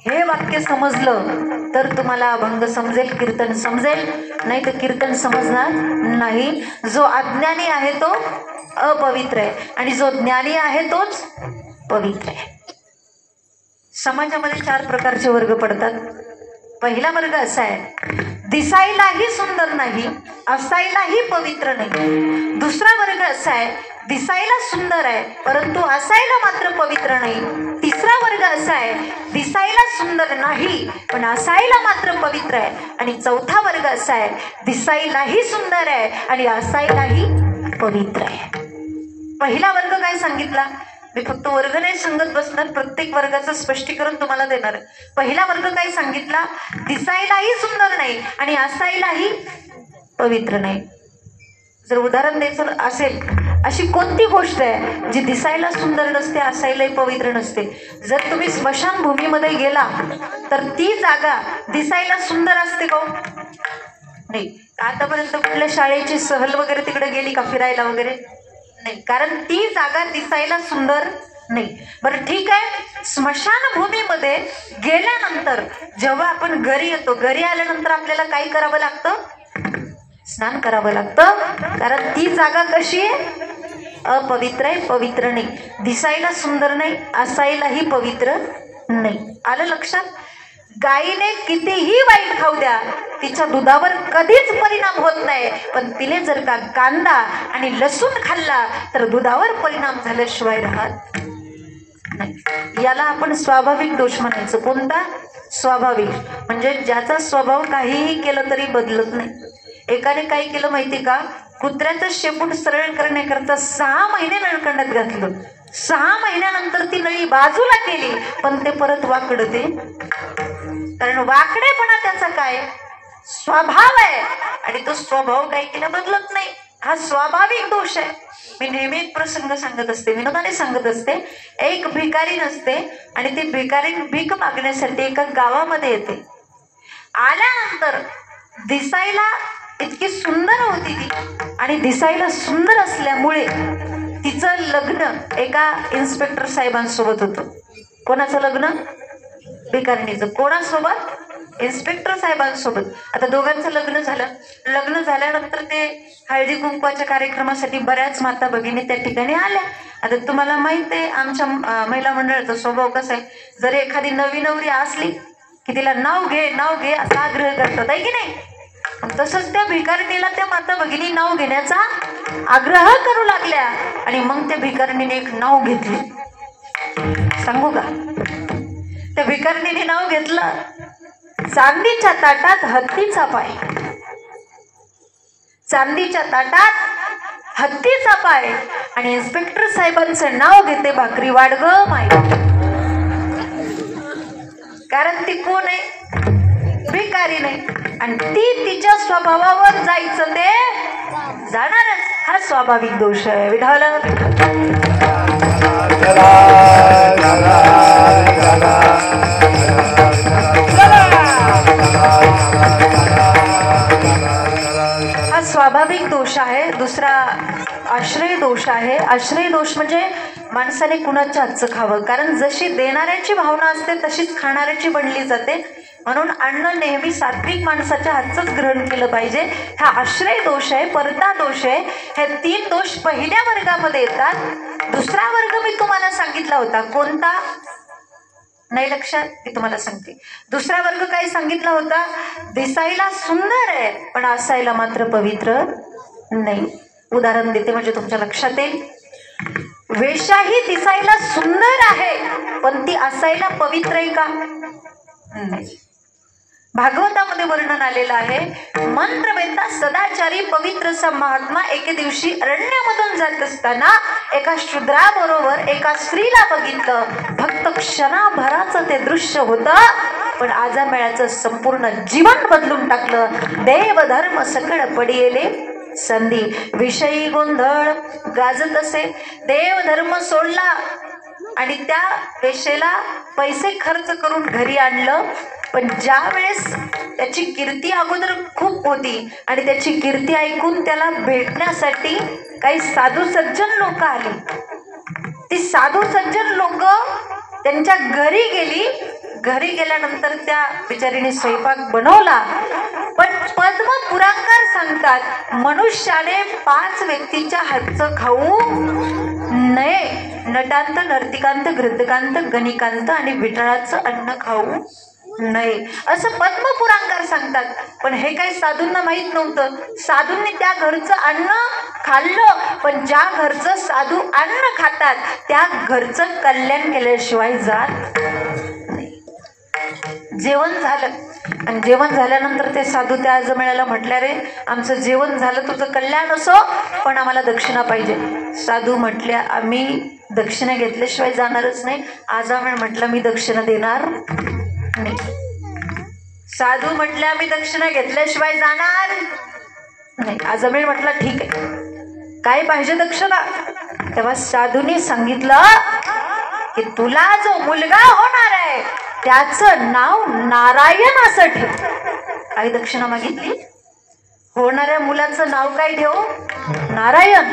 हे वाक्य समजलं तर तुम्हाला अभंग समजेल, कीर्तन समजेल, नाही तर कीर्तन समजणार नाही. जो अज्ञानी आहे तो अपवित्र आहे आणि जो ज्ञानी आहे तोच पवित्र आहे. समाजामध्ये 4 प्रकारचे वर्ग पडतात. पहिला वर्ग असा आहे, दिसायलाही सुंदर नाही, असायलाही पवित्र नाही. दुसरा वर्ग असा आहे, दिसायला सुंदर आहे परंतु असायला मात्र पवित्र नाही. तिसरा वर्ग असा आहे, दिसायला सुंदर नाही पण असायला मात्र पवित्र आहे. आणि चौथा वर्ग असा आहे, दिसायलाही सुंदर आहे आणि असायलाही पवित्र आहे. पहिला वर्ग काय सांगितला? मी फक्त वर्ग नाही सांगत बसणार, प्रत्येक वर्गाचं स्पष्टीकरण तुम्हाला देणार आहे. पहिला वर्ग काय सांगितला? दिसायलाही सुंदर नाही आणि असायलाही पवित्र नाही. जर उदाहरण द्यायचं असेल, अशी कोणती गोष्ट आहे जी दिसायला सुंदर नसते, असायलाही पवित्र नसते? जर तुम्ही स्मशानभूमीमध्ये गेला तर ती जागा दिसायला सुंदर असते का? नाही. आतापर्यंत कुठल्या शाळेची सहल वगैरे तिकडे गेली का फिरायला वगैरे? नाही, कारण ती जागा दिसायला सुंदर नाही. बरं ठीक आहे, स्मशानभूमीमध्ये गेल्यानंतर जेव्हा आपण घरी येतो, घरी आल्यानंतर आपल्याला काय करावं लागतं? स्नान करावं लागतं, कारण ती जागा कशी आहे? अपवित्र आहे, पवित्र नाही. दिसायला सुंदर नाही, असायलाही पवित्र नाही. आलं लक्षात? गायीने कितीही वाईट खाऊ द्या, तिच्या दुधावर कधीच परिणाम होत नाही. पण तिने जर का कांदा आणि लसूण खाल्ला तर दुधावर परिणाम झाल्याशिवाय राहत नाही. याला आपण स्वाभाविक दोष म्हणायचं. कोणता? स्वाभाविक, म्हणजे ज्याचा स्वभाव काहीही केलं तरी बदलत नाही. एकाने काय केलं माहिती का? कुत्र्याचं शेपूट सरळ करण्याकरता 6 महिने नळकंडात घातलं. 6 महिन्यानंतर ती नळी बाजूला केली पण ते परत वाकडं, ते कारण वाकडेपणा त्याचा काय स्वभाव आहे आणि तो स्वभाव काही केला बदलत नाही. हा स्वाभाविक दोष आहे. मी नेहमी एक प्रसंग सांगत असते, विनोदाने सांगत असते. एक भिकारी नसते आणि ती भिकारी भीक मागण्यासाठी एका गावामध्ये येते. आल्यानंतर दिसायला इतकी सुंदर होती ती आणि दिसायला सुंदर असल्यामुळे तिचं लग्न एका इन्स्पेक्टर साहेबांसोबत होतं. कोणाचं लग्न? भिकारणीचं. कोणासोबत? इन्स्पेक्टर साहेबांसोबत. आता दोघांचं लग्न झालं. लग्न झाल्यानंतर ते हळदी कुंकवाच्या कार्यक्रमासाठी बऱ्याच माता भगिनी त्या ठिकाणी आल्या. आता तुम्हाला माहित आहे आमच्या महिला मंडळाचा स्वभाव कसा आहे, जर एखादी नवी नवरी असली की तिला नाव घे नाव घे असा आग्रह करतात, आहे की नाही? तसंच त्या भिकारणीला त्या माता भगिनी नाव घेण्याचा आग्रह करू लागल्या आणि मग त्या भिकारणीने एक नाव घेतले. सांगू का? त्या भिकारणीने नाव घेतलं, चांदीच्या ताटात हत्तीचा पाय. चांदीच्या ताटात हत्तीचा पाय. आणि इन्स्पेक्टर साहेबांचं नाव घेते, भाकरी वाढ ग माय. कारण ती कोण आहे? भिकारी नाही. आणि ती तिच्या स्वभावावर जायचं ते जाणारच. हा स्वाभाविक दोष आहे. विधावला हा स्वाभाविक दोष आहे. दुसरा आश्रय दोष आहे. आश्रय दोष म्हणजे माणसाने कुणाच्या हातचं खावं, कारण जशी देणाऱ्याची भावना असते तशीच खाणाऱ्याची बनली जाते. म्हणून अन्न नेहमी सात्विक माणसाच्या हातचंच ग्रहण केलं पाहिजे. हा आश्रय दोष आहे, परता दोष आहे. हे 3 दोष पहिल्या वर्गामध्ये येतात. दुसरा वर्ग मी तुम्हाला सांगितला होता, कोणता? नाही लक्षात? मी तुम्हाला सांगते. दुसरा वर्ग काय सांगितला होता? दिसायला सुंदर आहे पण असायला मात्र पवित्र नाही. उदाहरण देते म्हणजे तुमच्या लक्षात येईल. वेश्याही दिसायला सुंदर आहे पण ती असायला पवित्र आहे का? नाही. भागवतामध्ये वर्णन आलेलं आहे, मंत्रवेत्ता सदाचारी पवित्रसा महात्मा एके दिवशी अरण्यामधून जात असताना एका शूद्राबरोबर एका स्त्रीला बघितलं. फक्त क्षणाभराचं ते दृश्य होतं पण आजामेळाचं संपूर्ण जीवन बदलून टाकलं. देव धर्म सकळ पडिले संधी, विषयी गोंधळ गाजत असे. देव धर्म सोडला आणि त्या वेशेला पैसे खर्च करून घरी आणलं. पण ज्या वेळेस त्याची कीर्ती अगोदर खूप होती आणि त्याची कीर्ती ऐकून त्याला भेटण्यासाठी काही साधू सज्जन लोक आली. ती साधू सज्जन लोक त्यांच्या घरी गेली. घरी गेल्यानंतर त्या बिचारीने स्वयंपाक बनवला, पण पद्म पुराणकार सांगतात मनुष्याने 5 व्यक्तीच्या हातचं खाऊ नये. नटांत, नर्तिकांत, घृतकांत, गणिकांत आणि विठळाचं अन्न खाऊ नये असं पद्म पुराणकार सांगतात. पण हे काही साधूंना माहित नव्हतं. साधूंनी त्या घरचं अन्न खाल्लं, पण ज्या घरचं साधू अन्न खातात त्या घरचं कल्याण केल्याशिवाय जात नाही. जेवण झालं आणि जेवण झाल्यानंतर ते साधू त्या आजमेळ्याला म्हटल्या, रे आमचं जेवण झालं, तुझं कल्याण असो, पण आम्हाला दक्षिणा पाहिजे. साधू म्हटल्या, आम्ही दक्षिणा घेतल्याशिवाय जाणारच नाही. आजमेळ म्हटलं, मी दक्षिणा देणार नाही. साधू म्हटल्या, मी दक्षिणा घेतल्याशिवाय जाणार नाही. आजमेळ म्हटलं, ठीक आहे, काय पाहिजे दक्षिणा? तेव्हा साधूने सांगितलं की तुला जो मुलगा होणार आहे त्याचं नाव नारायण असं ठेव. काही दक्षिणा मागितली? होणाऱ्या मुलाचं नाव काय ठेव? नारायण.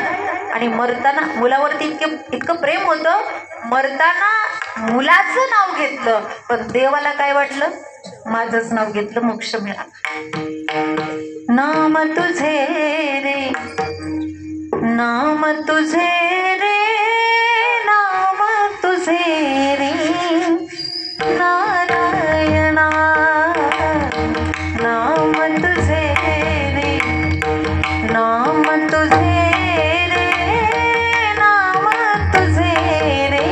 आणि मरताना मुलावरती इतकं प्रेम होतं, मरताना मुलाचं नाव घेतलं, पण देवाला काय वाटलं? माझंच नाव घेतलं, मोक्ष मिळाला. नाम तुझे रे, नाम तुझे रे, नाम तुझे रे नारायणा, नाम तुझे रे, नाम तुझे रे, नाम तुझे रे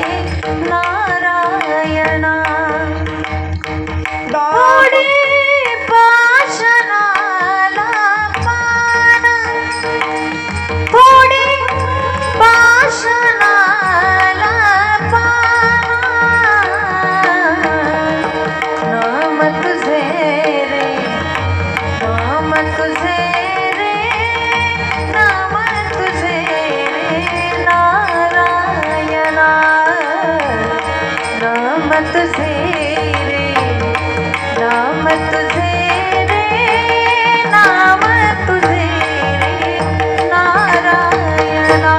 नारायणा. थोडी पाषाणाला पान, थोडी पाषाणाला पान, नाम तुझे रे, नाम तुझे रे, नाम तुझे रे नारायणा, नाम तुझे रे, नाम तुझे रे, नाम तुझे रे नारायणा.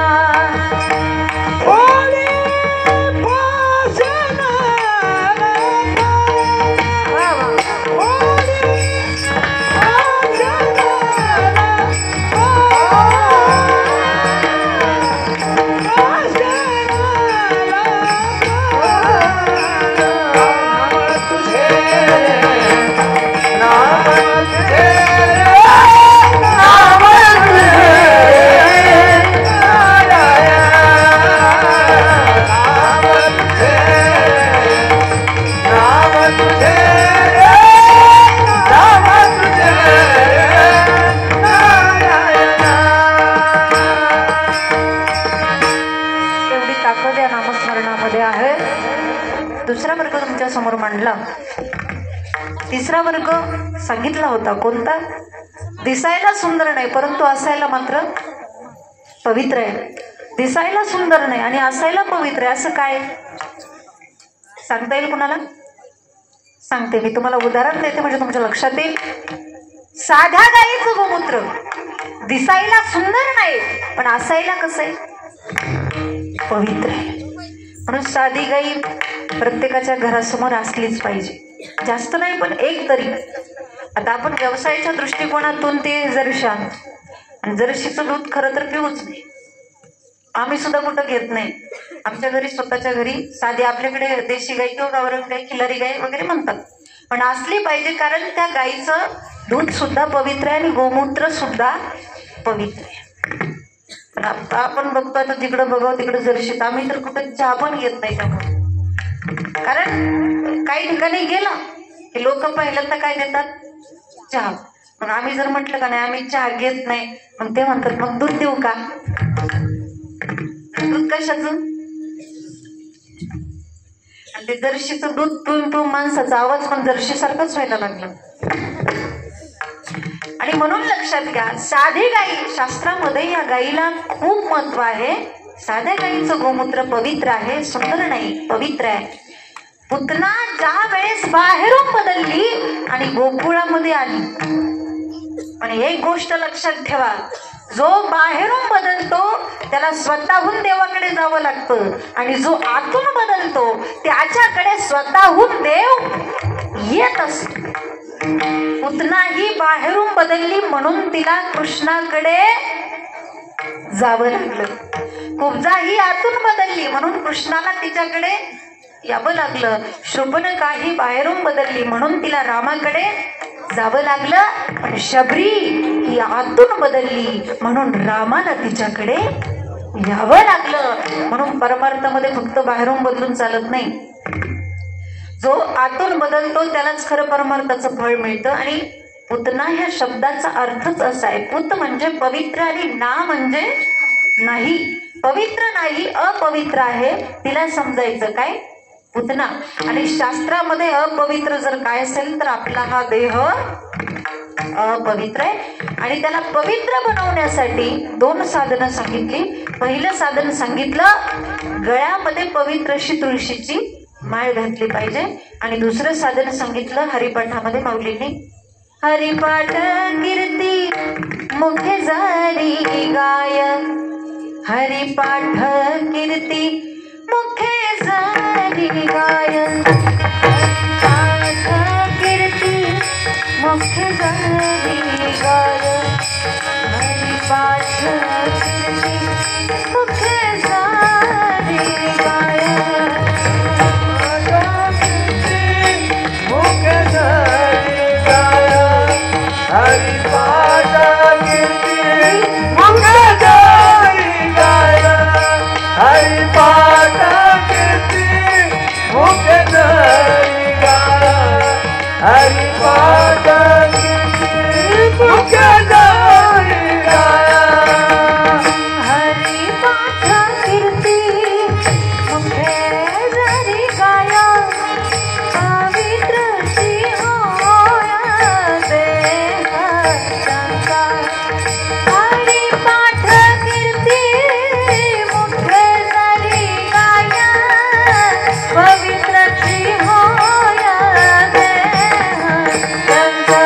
दुसरा वर्ग तुमच्या समोर मांडला. तिसरा वर्ग सांगितला होता कोणता? दिसायला सुंदर नाही परंतु असायला मात्र पवित्र आहे. दिसायला सुंदर नाही आणि असायला पवित्र आहे असं काय सांगता येईल कुणाला? सांगते मी, तुम्हाला उदाहरण देते म्हणजे तुमच्या लक्षात येईल. साध्या गाईचं गोमूत्र दिसायला सुंदर नाही पण असायला कसं आहे? पवित्र आहे. म्हणून साधी गाई प्रत्येकाच्या घरासमोर असलीच पाहिजे. जास्त नाही पण एक तरी. आता आपण व्यवसायाच्या दृष्टिकोनातून ते जर्शी आणतो आणि जर्शीचं दूध खरं तर पिऊच नाही. आम्ही सुद्धा कुठं घेत नाही. आमच्या घरी स्वतःच्या घरी साधी आपल्याकडे देशी गाय किंवा गावरान गाय, खिलारी गाय वगैरे म्हणतात, पण असली पाहिजे कारण त्या गाईचं दूध सुद्धा पवित्र आहे आणि गोमूत्र सुद्धा पवित्र आहे. पण आता आपण बघतो आता जिकडं बघावं तिकडं जर्शीत. आम्ही तर कुठं चहा पण घेत नाही त्यामुळे. कारण काही ठिकाणी गेलं की लोक पहिल्यांदा काय देतात? चहा. मग आम्ही जर म्हटलं का नाही आम्ही चहा घेत नाही, मग ते म्हणतात मग दूध देऊ का? दूध कशाचं? आणि ते जर्शीचं दूध पिऊन पिऊन माणसाचा आवाज पण जर्शी सारखाच व्हायला लागला. आणि म्हणून लक्षात घ्या, साधी गाई शास्त्रामध्ये या गाईला खूप महत्व आहे. साध्या गाईचं गोमूत्र पवित्र आहे, सुंदर नाही पवित्र आहे. पुतना ज्या वेळेस बाहेरून बदलली आणि गोकुळामध्ये आली. आणि एक गोष्ट लक्षात ठेवा, जो बाहेरून बदलतो त्याला स्वतःहून देवाकडे जावं लागतं, आणि जो आतून बदलतो त्याच्याकडे स्वतःहून देव येत असतो. पुतना ही बाहेरून बदलली म्हणून तिला कृष्णाकडे जावं लागलं. कुब्जा ही आतून बदलली म्हणून कृष्णाला तिच्याकडे यावं लागलं. शृंभनका ही बाहेरून बदलली म्हणून तिला रामाकडे जावं लागलं. पण शबरी ही आतून बदलली म्हणून रामाला तिच्याकडे यावं लागलं. म्हणून परमार्थामध्ये फक्त बाहेरून बदलून चालत नाही. जो आतून बदलतो त्यालाच खरं परमार्थाचं फळ मिळतं. आणि पुतना ह्या शब्दाचा अर्थच असा आहे, पुत म्हणजे पवित्र आणि ना म्हणजे नाही. पवित्र नाही, अपवित्र आहे, तिला समजायचं काय पुतना. आणि शास्त्रामध्ये अपवित्र जर काय असेल तर आपला हा देह अपवित्र आहे. आणि त्याला पवित्र बनवण्यासाठी 2 साधनं सांगितली. पहिलं साधन सांगितलं गळ्यामध्ये पवित्र अशी तुळशीची माळ घातली पाहिजे. आणि दुसरं साधन सांगितलं हरिपाठामध्ये माऊलीने, हरिपाठ कीर्ती मुखे झाली गाय, हरिपाठ कीर्ती मुखे झाली गाय, हरिपाठ कीर्ती मुखे झाली गाय, हरिपाठ कीर्ती मुखे झाली गाय, हरिपाठ कीर्ती मुखे झाली गाय, हरिपाठ कीर्ती मुखे झाली गाय, हरिपाठ कीर्ती मुखे झाली गाय, हरिपाठ कीर्ती मुखे झाली गाय, पवित्रची होय देह त्यांचा, हरिपाठ कीर्ती मुखे झाली गाय, पवित्रची होय देह त्यांचा.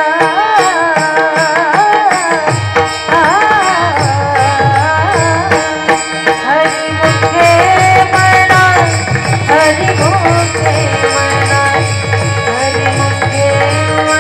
हरिमुखे म्हणा, हरिमुखे म्हणा, हरिमुखे म्हणा, हरिमुखे म्हणा,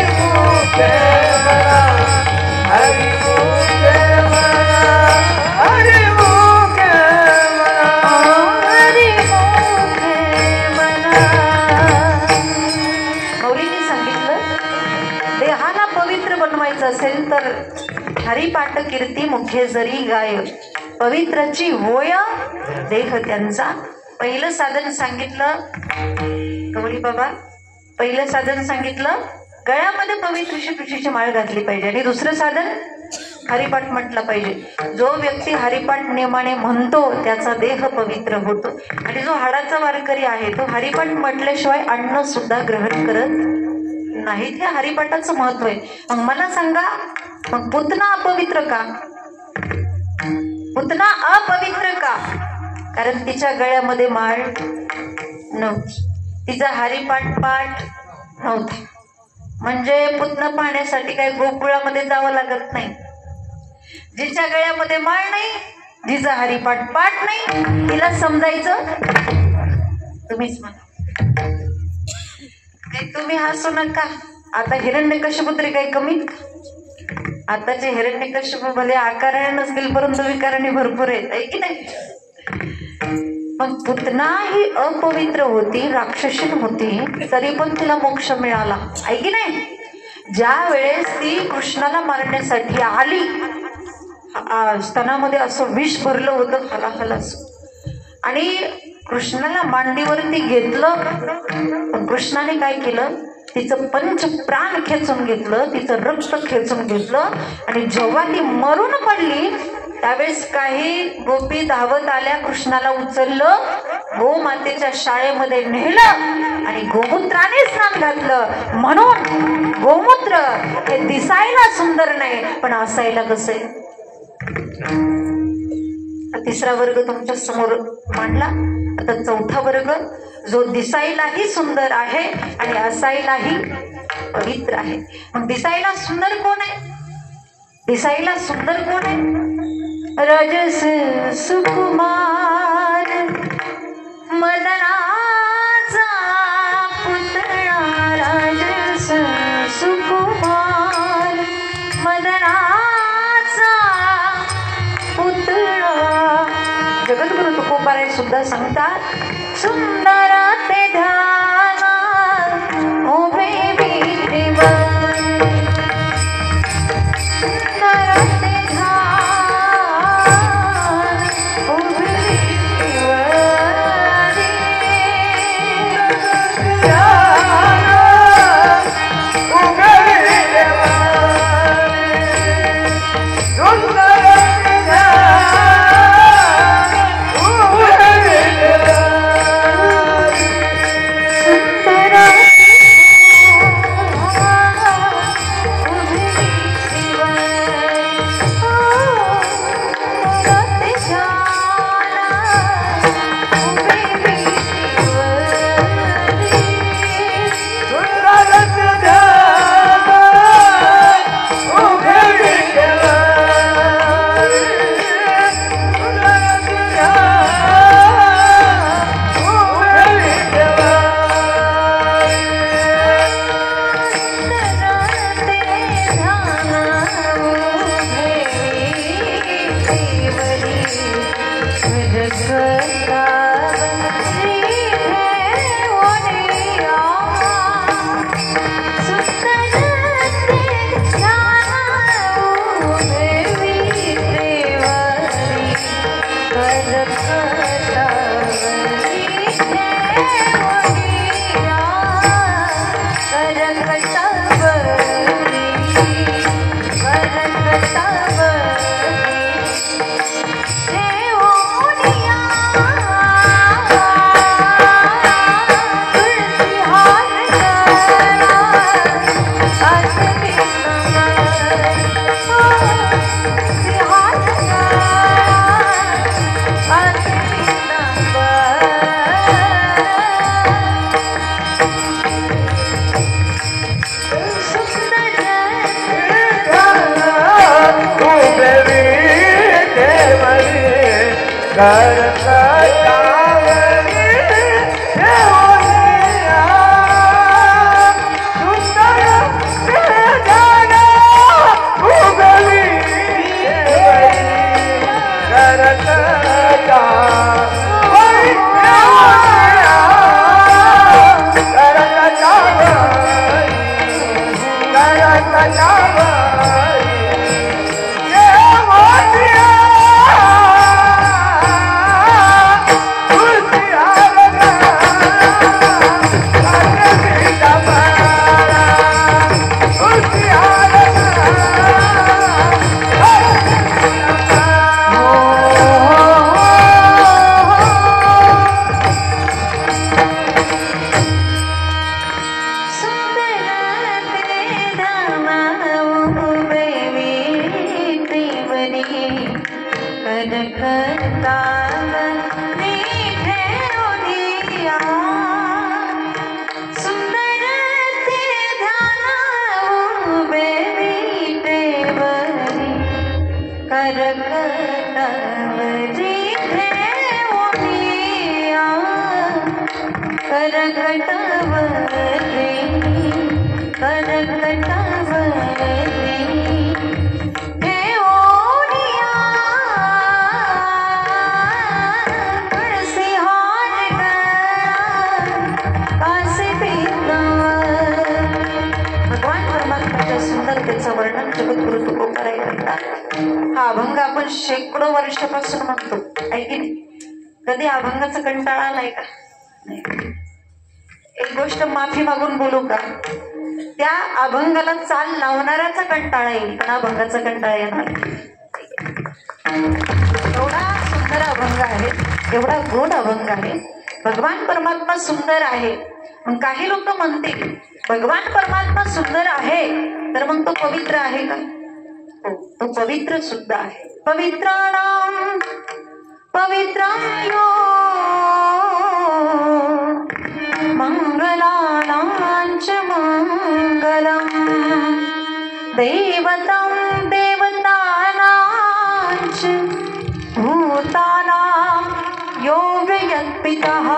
हरिमुखे म्हणा, हरिमुखे म्हणा, हरिमुखे म्हणा, हरिमुखे म्हणा. मौलीने सांगितलं देहाला पवित्र बनवायचं असेल तर हरिपाठ कीर्ती मुखे जरी गाय, पवित्रची होय देह त्यांचा. पहिलं साधन सांगितलं गवळी बाबा, पहिलं साधन सांगितलं गळ्यामध्ये पवित्रशी तुळशीची माळ घातली पाहिजे. आणि दुसरं साधन हरिपाठ म्हटलं पाहिजे. जो व्यक्ती हरिपाठ नियमाने म्हणतो त्याचा देह पवित्र होतो. आणि जो हाडाचा वारकरी आहे तो हरिपाठ म्हटल्याशिवाय अन्न सुद्धा ग्रहण करत नाही. हे हरिपाठाचं महत्व आहे. मग मला सांगा, मग पुतना अपवित्र का? पुतना अपवित्र का? कारण तिच्या गळ्यामध्ये माळ नव्हती, तिचा हरिपाठ पाठ नव्हता. म्हणजे पुतना पाहण्यासाठी काही गोकुळामध्ये जावं लागत नाही. जिच्या गळ्यामध्ये माळ नाही, जिचा हरिपाठ पाठ नाही, तिला समजायचं तुम्हीच म्हणा. काही तुम्ही हसू नका. आता हिरण्यकश्यप तरी काही कमी? आताचे हिरण्यकश्यप भले आकाराने नसतील परंतु विकाराने भरपूर आहेत, आहे की नाही? मग पुतना ही अपवित्र होती, राक्षसीन होती, तरी पण तिला मोक्ष मिळाला, आहे की नाही? ज्या वेळेस ती कृष्णाला मारण्यासाठी आली, स्तनामध्ये असं विष भरलं होतं हलाहलास, आणि कृष्णाला मांडीवरती घेतलं. पण कृष्णाने काय केलं, तिचं पंच प्राण खेचून घेतलं, तिचं रक्त खेचून घेतलं आणि जेव्हा ती मरून पडली त्यावेळेस काही गोपी धावत आल्या, कृष्णाला उचललं, गोमातेच्या शाळेमध्ये नेलं आणि गोमूत्राने स्नान घातलं. म्हणून गोमूत्र हे दिसायला सुंदर नाही पण असायला कसं आहे. तिसरा वर्ग तुमच्या समोर मांडला. आता चौथा वर्ग जो दिसायलाही सुंदर आहे आणि असायलाही पवित्र आहे. मग दिसायला सुंदर कोण आहे? दिसायला सुंदर कोण आहे? रजस सुकुमार मदनाचा पुतळा, राजस सुकुमार मदनाचा पुतळा. जगद्गुरु तुकोबाराय सुद्धा सांगतात, सुंदर ते ध्यान उभे विठ्ठल, सुंदर ते ध्यान उभे अभंग आपण शेकडो वर्षापासून म्हणतो, आहे की नाही? कधी अभंगाचा कंटाळा आलाय का? एक गोष्ट माफी मागून बोलू का? त्या अभंगाला चाल लावणाऱ्याचा कंटाळा येईल, पण अभंगाचा कंटाळा येणार नाही. एवढा सुंदर अभंग आहे, एवढा गोड अभंग आहे. भगवान परमात्मा सुंदर आहे. मग काही लोक म्हणतील भगवान परमात्मा सुंदर आहे तर मग तो पवित्र आहे का? हो, तो पवित्र सुद्धा आहे. पवित्राणाम पवित्रं यो मंगलानांच मंगलम देवतं देवतानांच भूतानां यो व्ययत्पितः.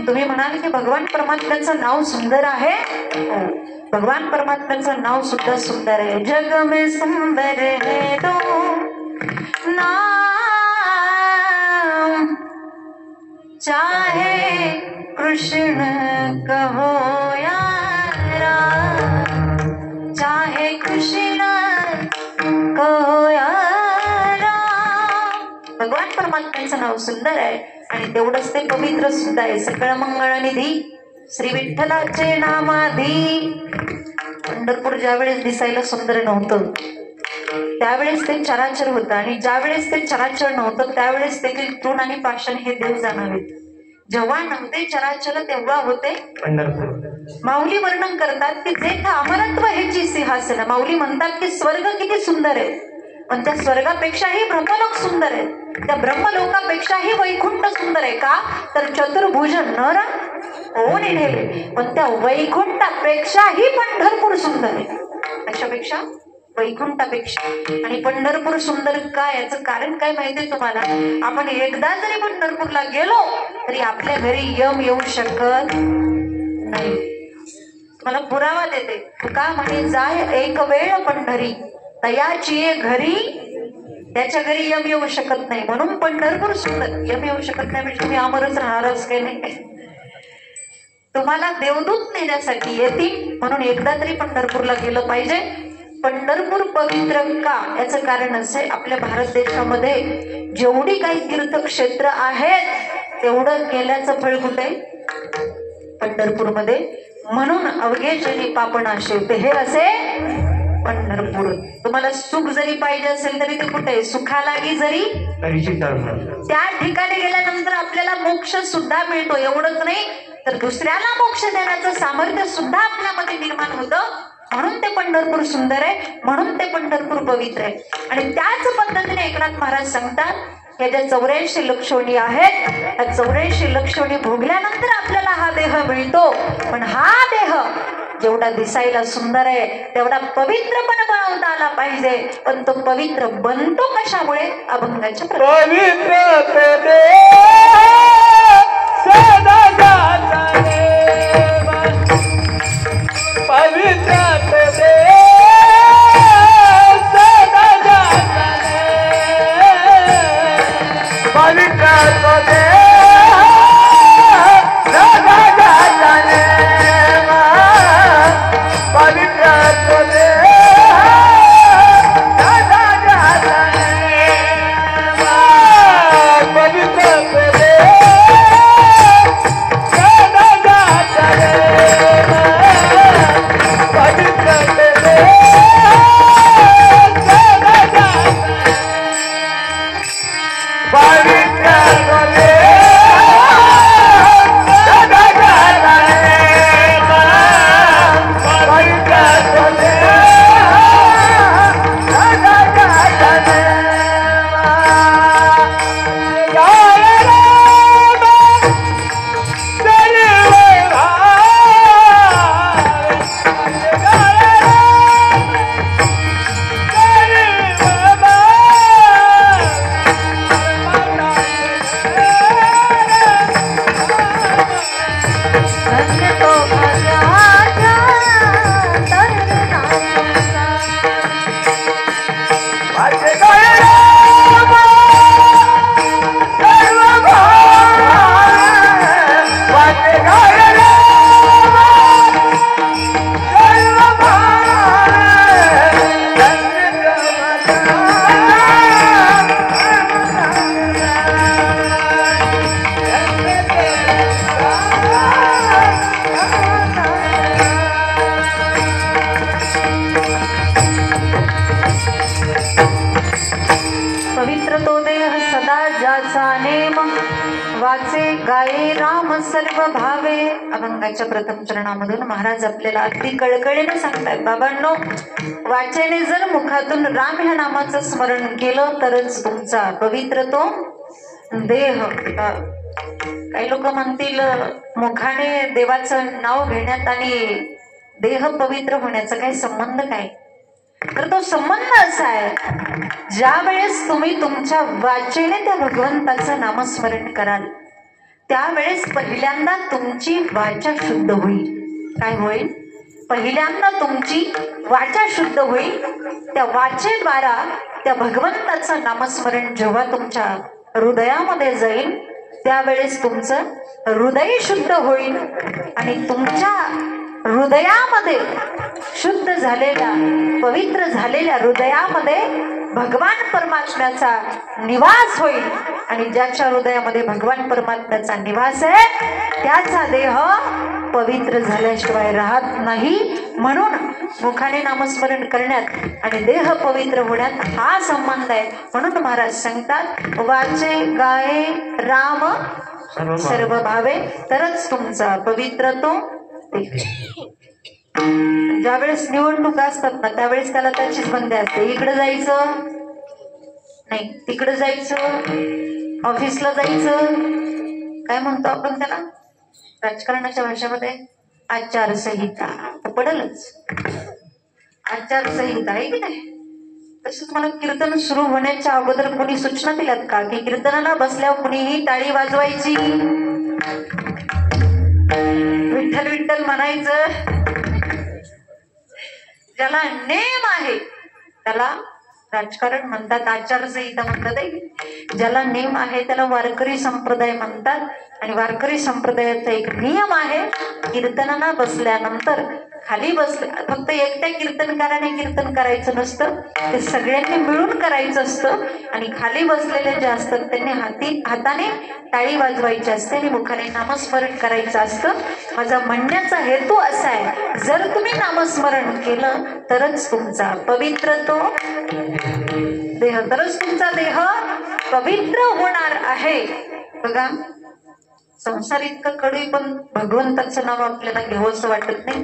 तुम्ही म्हणाल की भगवान परमात्म्याचं नाव सुंदर आहे. भगवान परमात्म्याचं नाव सुद्धा सुंदर आहे. जग में सुंदर है तो नाम चाहे कृष्ण कहो या राम, चाहे कृष्ण कहो या राम. भगवान परमात्म्याचं नाव सुंदर आहे आणि तेवढंच ते पवित्र सुद्धा आहे. सकळ मंगळनिधी श्री विठ्ठलाचे नामाधी. पंढरपूर ज्यावेळेस दिसायला सुंदर नव्हतं त्यावेळेस ते चराचर होतं, आणि ज्यावेळेस ते चराचर नव्हतं त्यावेळेस ते तृण आणि पाषाण हे देव जाणावेत. जेव्हा नव्हते चराचर तेव्हा होते पंढरपूर. माऊली वर्णन करतात की जे अमरत्व ह्याची सिंहासन. माऊली म्हणतात की स्वर्ग किती सुंदर आहे, पण त्या स्वर्गापेक्षाही ब्रह्मलोक सुंदर आहे. त्या ब्रह्मलोकापेक्षाही वैकुंठ सुंदर आहे. का तर चतुर्भुज नर कोण ठेवले, पण त्या वैकुंठापेक्षाही पंढरपूर सुंदर आहे. कशापेक्षा? वैकुंठापेक्षा. आणि पंढरपूर सुंदर का? याचं कारण काय माहितीये तुम्हाला? आपण एकदा जरी पंढरपूरला गेलो तरी आपल्या घरी यम येऊ शकत नाही. मला पुरावा देते. का म्हणे जाय एक वेळ पंढरी तयाची घरी, त्याच्या घरी यम येऊ शकत नाही. म्हणून पंढरपूर सुंदर. यम येऊ शकत नाही म्हणजे तुम्ही अमरच राहणारच काही नाही. तुम्हाला देवदूत नेण्यासाठी येतील, म्हणून एकदा तरी पंढरपूरला गेलं पाहिजे. पंढरपूर पवित्र का? याचं कारण असे, आपल्या भारत देशामध्ये जेवढी काही तीर्थक्षेत्र आहेत तेवढं केल्याचं फळ कुठे? पंढरपूरमध्ये. म्हणून अवघे जनी पापनाशे ते हे असे पंढरपूर. तुम्हाला सुख जरी पाहिजे असेल तरी ते कुठे? सुखालागी जरी त्या ठिकाणी गेल्यानंतर आपल्याला मोक्ष सुद्धा मिळतो. एवढंच नाही तर दुसऱ्याला मोक्ष देण्याचं सामर्थ्य सुद्धा आपल्यामध्ये निर्माण होतं. म्हणून ते पंढरपूर सुंदर आहे, म्हणून ते पंढरपूर पवित्र आहे. आणि त्याच पद्धतीने एकनाथ महाराज सांगतात, या ज्या 84 लक्षणी आहेत, त्या 84 लक्षणी भोगल्यानंतर आपल्याला हा देह मिळतो. पण हा देह जेवढा दिसायला सुंदर आहे तेवढा पवित्र पण बनवता आला पाहिजे. पण तो पवित्र बनतो कशामुळे? अभंगाच्या सर्व भावे अभंगाच्या प्रथम चरणामधून महाराज आपल्याला अगदी कळकळीने सांगतात, बाबांनो, वाचेने जर मुखातून राम ह्या नामाचं स्मरण केलं तरच तुमचा पवित्र तो देह. काही लोक म्हणतील मुखाने देवाचं नाव घेण्यात आणि देह पवित्र होण्याचा काही संबंध काय? तर तो संबंध असा आहे, ज्या वेळेस तुम्ही तुमच्या वाचेने त्या भगवंताचं नामस्मरण कराल त्यावेळेस पहिल्यांदा तुमची वाचा शुद्ध होईल. काय होईल? पहिल्यांदा तुमची वाचा शुद्ध होईल. त्या वाचेद्वारा त्या भगवंताचं नामस्मरण जेव्हा तुमच्या हृदयामध्ये जाईल त्यावेळेस तुमचं हृदय शुद्ध होईल आणि तुमच्या हृदयामध्ये शुद्ध झालेल्या पवित्र झालेल्या हृदयामध्ये भगवान परमात्म्याचा निवास होईल. आणि ज्याच्या हृदयामध्ये भगवान परमात्म्याचा निवास आहे त्याचा देह पवित्र झाल्याशिवाय राहत नाही. म्हणून मुखाने नामस्मरण करण्यात आणि देह पवित्र होण्यात हा संबंध आहे. म्हणून महाराज सांगतात, वाचे गाये राम सर्व भावे तरच तुमचा पवित्र तो. ज्यावेळेस निवडणुका असतात ना त्यावेळेस त्याला त्याचीच बंदी असते. इकडे जायचं नाही, तिकडे जायचं, ऑफिसला जायचं, काय म्हणतो आपण त्याला राजकारणाच्या भाषेमध्ये, आचारसंहिता. पडेलच आचारसंहिता आहे की नाही? तसंच मला कीर्तन सुरू होण्याच्या अगोदर कोणी सूचना दिल्यात का की कीर्तनाला बसल्यावर कुणीही टाळी वाजवायची, विठ्ठल विठ्ठल म्हणायचं. ज्याला नेम आहे त्याला राजकारण म्हणतात, आचारसंहिता म्हणतात. ज्याला नेम आहे त्याला वारकरी संप्रदाय म्हणतात. आणि वारकरी संप्रदायाचा एक नियम आहे, कीर्तनाला बसल्यानंतर खाली बसले फक्त एकट्या कीर्तनकाराने कीर्तन करायचं नसतं, ते सगळ्यांनी मिळून करायचं असतं. आणि खाली बसलेले जे असतात त्यांनी हाताने टाळी वाजवायची असते आणि मुखाने नामस्मरण करायचं असतं. माझा म्हणण्याचा हेतू असा आहे, जर तुम्ही नामस्मरण केलं तरच तुमचा पवित्र तो देह, तरच तुमचा देह पवित्र होणार आहे. बघा, संसार इतकं कडू पण भगवंताचं नाव आपल्याला घ्यावंसं वाटत नाही.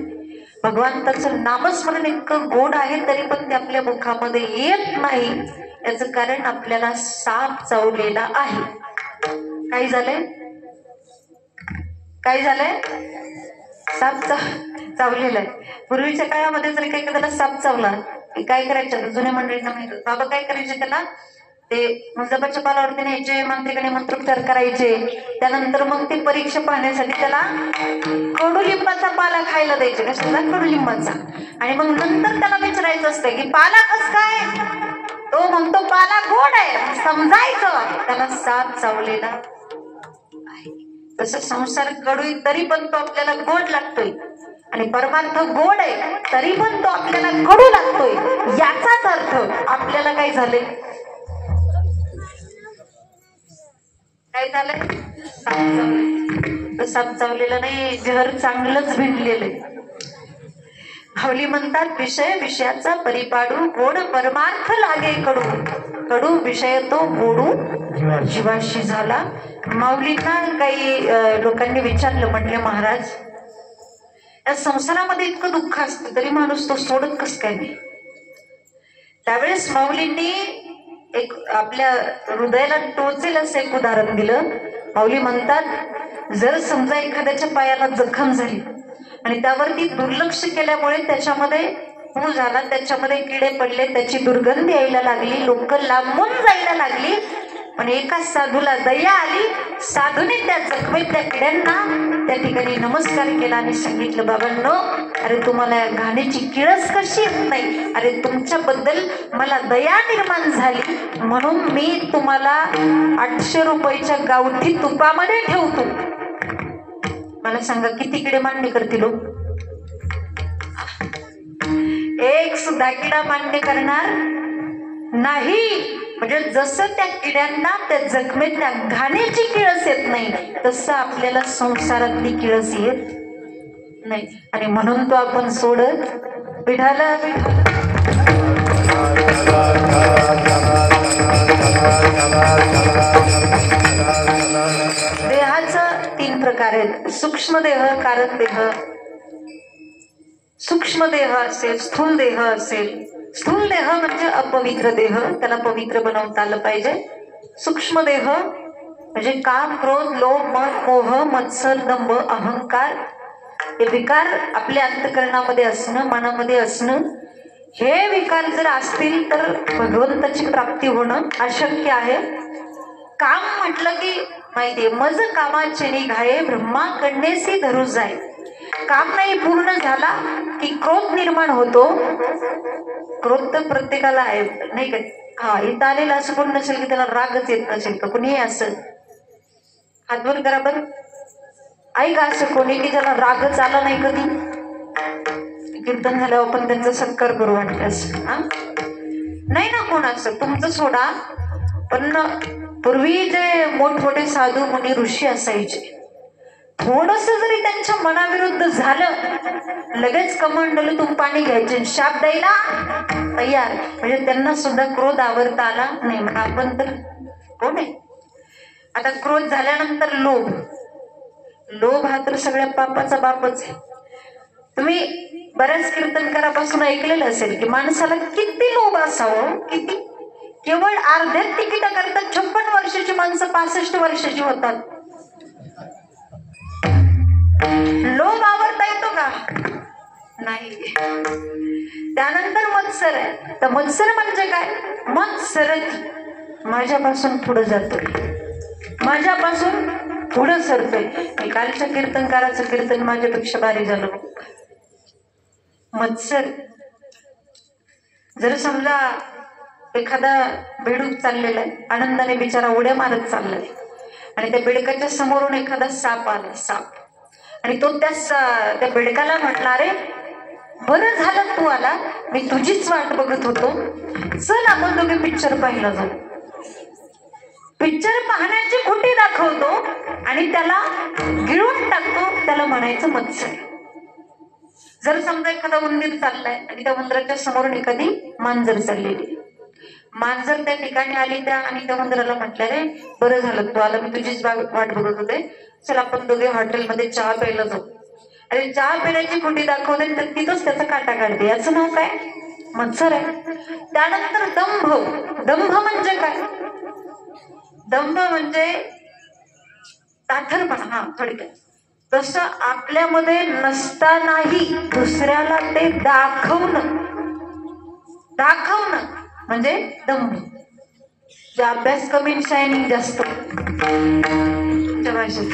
भगवंताचं नामस्मरण इतकं गोड आहे तरी पण ते आपल्या मुखामध्ये येत नाही. याचं कारण आपल्याला साप चावलेला आहे. काय झालंय? काय झालंय? साप चावलेला आहे. पूर्वीच्या काळामध्ये जर काही त्याला साप चावला काय करायचं, जुन्या मंडळींना माहित, बाबा काय करायचे, त्याला ते मंडपाच्या पालावरती न्यायचे, मंत्रीकडे मंत्रोपचार करायचे. त्यानंतर मग ते परीक्षा पाहण्यासाठी त्याला कडुलिंबाचा पाला खायला द्यायचे. कशाला? कडुलिंबाचा. आणि मग नंतर त्याला विचारायचं असतं की पाला कस काय? तो म्हणतो पाला गोड आहे. समजायचं त्याला साप चावलेला आहे. तसं संसार कडू तरी पण तो आपल्याला गोड लागतोय आणि परमार्थ गोड आहे तरी पण तो आपल्याला कडू लागतोय. याचाच अर्थ आपल्याला काय झाले, काय झालंय? साप चावलेला नाही, जहर चांगलंच भिडलेलं आहे. भावली म्हणतात, विषय विषयाचा परिपाडू, गोड परमार्थ लागे कडू, कडू विषय तो गोडू जीवाशी झाला. माऊलींना काही लोकांनी विचारलं, म्हणले महाराज या संसारामध्ये इतकं दुःख असतं तरी माणूस तो सोडत कस काय नाही? त्यावेळेस माऊलींनी एक आपल्या हृदयाला टोचेल असं एक उदाहरण दिलं. माऊली म्हणतात, जर समजा एखाद्याच्या पायाला जखम झाली आणि त्यावरती दुर्लक्ष केल्यामुळे त्याच्यामध्ये पू झाला, त्याच्यामध्ये किडे पडले, त्याची दुर्गंधी यायला लागली, लोक लांबून जायला लागली, पण एका साधूला दया आली. साधूने त्या जखमेतल्या किड्यांना त्या ठिकाणी नमस्कार केला आणि सांगितलं, बाबांनो, अरे तुम्हाला घाणीची किळस कशी येत नाही? अरे तुमच्याबद्दल मला दया निर्माण झाली म्हणून मी तुम्हाला 800 रुपयाच्या गावठी तुपामध्ये ठेवतो. मला सांगा किती किडे मान्य करतील? एक सुद्धा किडा मान्य करणार नाही. म्हणजे जसं त्या किड्यांना त्या जखमेतल्या घाणीची किळस येत नाही तसं आपल्याला संसारातली किळस येत नाही. आणि म्हणून तो आपण सोडत विठाला. देहाचं 3 प्रकार आहेत. सूक्ष्म देह, कारण देह. सूक्ष्म देह असेल, स्थूल देह असेल. स्थूल देह म्हणजे अपवित्र देह, त्याला पवित्र बनवता आलं पाहिजे. सूक्ष्म देह म्हणजे काम, क्रोध, लोभ, मद, मोह, मत्सर, दंभ, अहंकार हे विकार आपल्या अंतःकरणामध्ये असणं, मनामध्ये असणं. हे विकार जर असतील तर भगवंताची प्राप्ती होणं अशक्य आहे. काम म्हटलं की माहितीये, मज कामाचे निघाये ब्रह्माकडनेसी धरू जाय. काम नाही पूर्ण झाला की क्रोध निर्माण होतो. क्रोध तर प्रत्येकाला आहे नाही का? हा, इथं आलेला असं कोण नसेल की त्याला रागच येत नसेल का? कुणीही असं हातवर करा बरं. ऐका असं कोणी की ज्याला रागच आला नाही कधी? कीर्तन झाल्यावर आपण त्यांचा सत्कार करू वाटल्यास. नाही ना कोण असं, तुमचं सोडा. पण पूर्वी जे मोठमोठे साधू मुनी ऋषी असायचे, थोडस जरी त्यांच्या मनाविरुद्ध झालं लगेच कमंडलूतून पाणी घ्यायचे, शाप द्यायला तयार. म्हणजे त्यांना सुद्धा क्रोध आवरता आला नाही. म्हणा आपण तर कोण आहे? आता क्रोध झाल्यानंतर लोभ. लोभ हा तर सगळ्या पापाचा बापच आहे. तुम्ही बऱ्याच कीर्तनकारापासून ऐकलेलं असेल की माणसाला किती लोभ असावं, किती. केवळ अर्ध्यात तिकीटा करता 56 वर्षाची माणसं 65 वर्षाची होतात. लोभ आवरता येतो का? नाही. त्यानंतर मत्सर आहे. तर मत्सर म्हणजे काय? मत्सरत माझ्यापासून पुढे जातोय, माझ्यापासून पुढे सरतोय. कालच्या कीर्तनकाराचं कीर्तन माझ्यापेक्षा भारी झालं. मत्सर. जर समजा एखादा बेडूक चाललेला आहे, आनंदाने बिचारा उड्या मारत चाललाय आणि त्या बेडकाच्या समोरून एखादा साप आला, साप. आणि तो त्या बेडकाला म्हटला, अरे बरं झालं तू आला, मी तुझीच वाट बघत होतो, चल आपण दोघे पिक्चर पाहिला जाऊ. पिक्चर पाहण्याची खुटी दाखवतो आणि त्याला गिळून टाकतो. त्याला म्हणायचं मत्सर. जर समजा एखादा उंदीर चाललाय आणि त्या उंदराच्या समोरून एखादी मांजर चाललेली, मांजर त्या ठिकाणी आली त्या आणि त्या उंदराला म्हटलं, रे बरं झालं तू आला, मी तुझीच वाट बघत होते, चल आपण दोघे हॉटेलमध्ये चहा प्यायला जाऊ. अरे चहा पिण्याची खुटी दाखवते तर तिथंच त्याचा काटा काढते. याचं नाव काय? मत्सर आहे. त्यानंतर दंभ. दंभ म्हणजे काय? दंभ म्हणजे ताठरपणा. हा, थोडक्यात तसं आपल्यामध्ये नसतानाही दुसऱ्याला ते दाखवणं. दाखवणं म्हणजे दंभ. जे अभ्यास कमी शायनिंग जास्त भाषेत,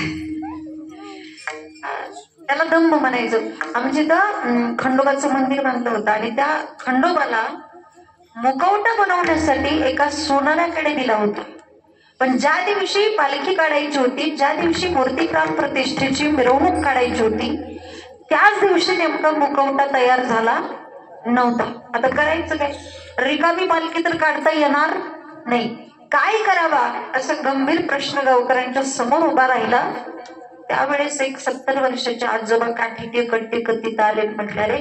त्याला दंभ म्हणायचं. आमच्या इथं खंडोबाचं मंदिर बांधलं होतं आणि त्या खंडोबाला मुखवटा बनवण्यासाठी एका सोनाऱ्याकडे दिला होता. पण ज्या दिवशी पालखी काढायची होती, ज्या दिवशी मूर्ती प्राण प्रतिष्ठेची मिरवणूक काढायची होती, त्याच दिवशी नेमका मुखवटा तयार झाला नव्हता. आता करायचं काय? रिकामी पालखी तर काढता येणार नाही. काय करावा असा गंभीर प्रश्न गावकऱ्यांच्या समोर उभा राहिला. त्यावेळेस एक 70 वर्षाच्या आजोबा काठी कट्टी कत्तीत आले. म्हटल्या, रे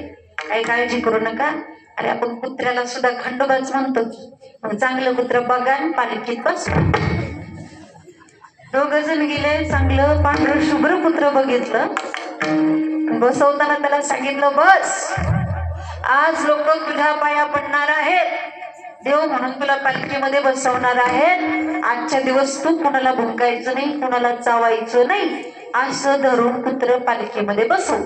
काही काळजी करू नका, अरे आपण कुत्र्याला सुद्धा खंडोबाच म्हणतो, मग चांगलं कुत्र बघा पालखीत बस. 2 जण गेले, चांगलं पांढरं शुभ्र कुत्र बघितलं. बसवताना त्याला सांगितलं, बस आज लोक तुझ्या पाया पडणार आहेत, देव म्हणून तुला पालखीमध्ये बसवणार आहेत. आजच्या दिवस तू कुणाला भुंकायचं नाही, कुणाला चावायचं नाही, असं धरून कुत्र पालखीमध्ये बसव.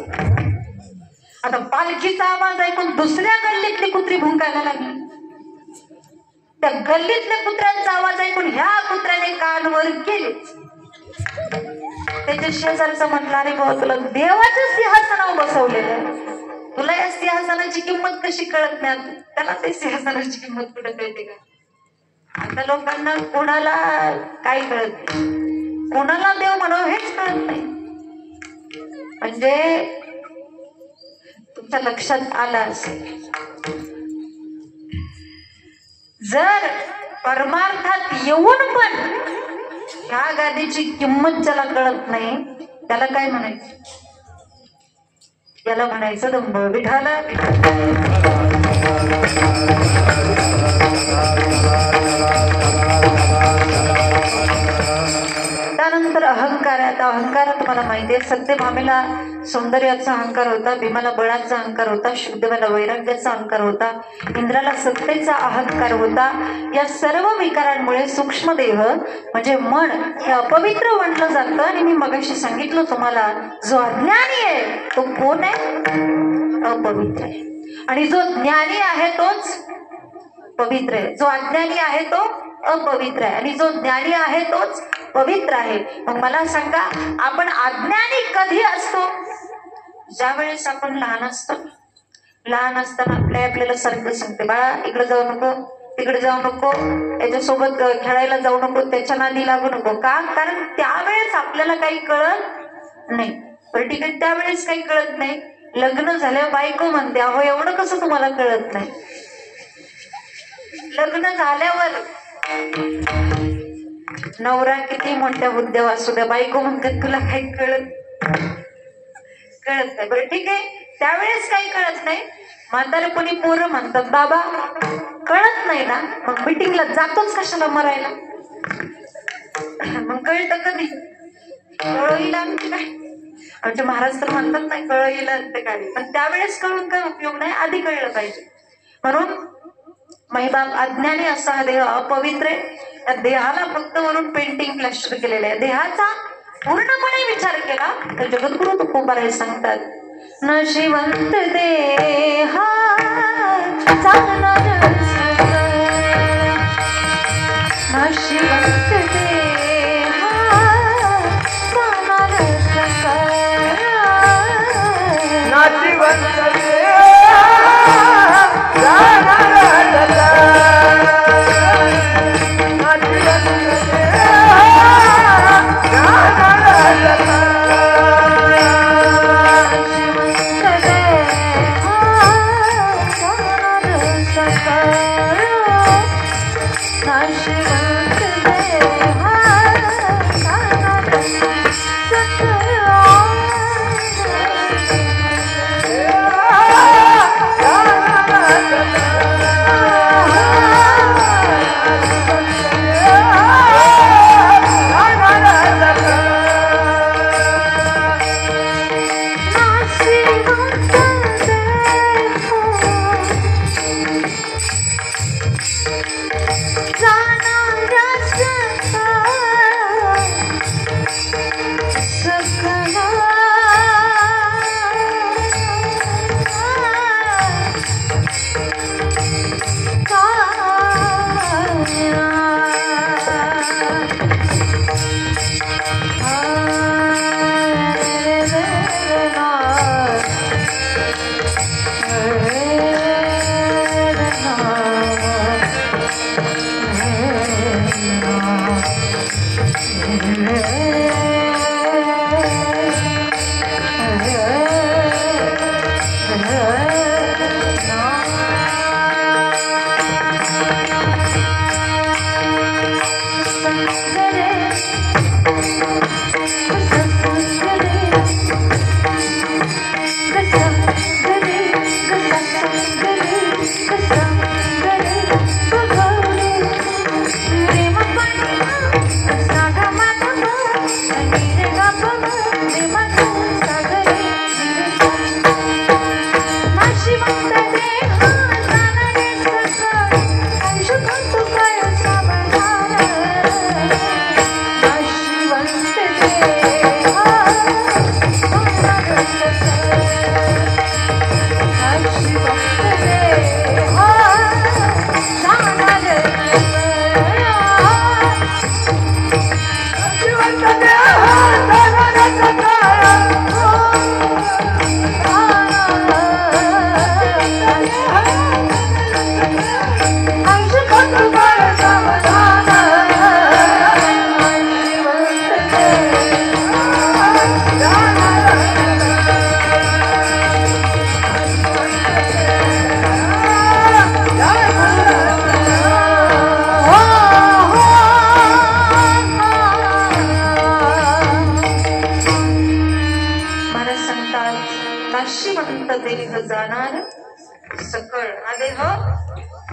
आता पालखीचा आवाज ऐकून दुसऱ्या गल्लीतली कुत्री भुंकायला लागली. त्या गल्लीतल्या कुत्र्यांचा आवाज ऐकून ह्या कुत्र्याने कान वर केले. त्याच्या शेजारचा म्हटला, अरे बाबा तुला देवाच्या सिंहासनावर बसवलेलं, तुला या सिंहासनाची किंमत कशी कळत नाही? त्याला ते सिंहासनाची किंमत कुठे कळते का? आता लोकांना कोणाला काय कळत नाही, कोणाला देव म्हणावं हेच कळत नाही. म्हणजे तुमच्या लक्षात आलं असेल, जर परमार्थात येऊन पण ह्या गादीची किंमत ज्याला कळत नाही त्याला काय म्हणायचं? याला म्हणायचं दंभ. विठाला त्यानंतर अहंकार. अहंकार तुम्हाला माहिती आहे. सत्यभामेला सौंदर्याचा अहंकार होता, भीमाला बळाचा अहंकार होता, शुकदेवाला वैराग्याचा अहंकार होता, इंद्राला सत्तेचा अहंकार होता. या सर्व विकारांमुळे सूक्ष्मदेह म्हणजे मन हे अपवित्र म्हटलं जातं. आणि मी मगाशी सांगितलं तुम्हाला, जो अज्ञानी आहे तो कोण आहे? अपवित्र आहे. आणि जो ज्ञानी आहे तोच पवित्र आहे. जो अज्ञानी आहे तो अपवित्र आहे आणि जो ज्ञानी आहे तोच पवित्र आहे. मग मला सांगा, आपण अज्ञानी कधी असतो? ज्या वेळेस आपण लहान असतो. लहान असताना आपल्याला सारखं सांगते, बाळा इकडे जाऊ नको, तिकडे जाऊ नको, याच्यासोबत खेळायला जाऊ नको, त्याच्या नादी लागू नको. का? कारण त्यावेळेस आपल्याला काही कळत नाही. बरं ठीक आहे, त्यावेळेस काही कळत नाही. लग्न झाल्यावर बायको म्हणते, अहो एवढं कसं तुम्हाला कळत नाही? लग्न झाल्यावर नवरा किती मोठ्या हुद्द्यावर असू द्या, बायको म्हणते तुला काही कळत नाही. बरं ठीक आहे, त्यावेळेस काही कळत नाही. म्हातारेपणी पोरं म्हणतात, बाबा कळत नाही ना, मग मीटिंगला जातोच कशाला मरायला? मग कळतं कधी? कळईला काय आमचे महाराज तर म्हणतात नाही, कळईला अंत काय. पण त्यावेळेस कळून काय उपयोग नाही, आधी कळलं पाहिजे. म्हणून महिबाप अज्ञानी असा हा देह अपवित्र आहे. या देहाला फक्त म्हणून पेंटिंग प्लॅस्टर केलेलं आहे. देहाचा पूर्णपणे विचार केला तर जगद्गुरु तुकोबाराय सांगतात, नशिवंत देहा चालणार नशिवंत देहा चालणार नाशिवंत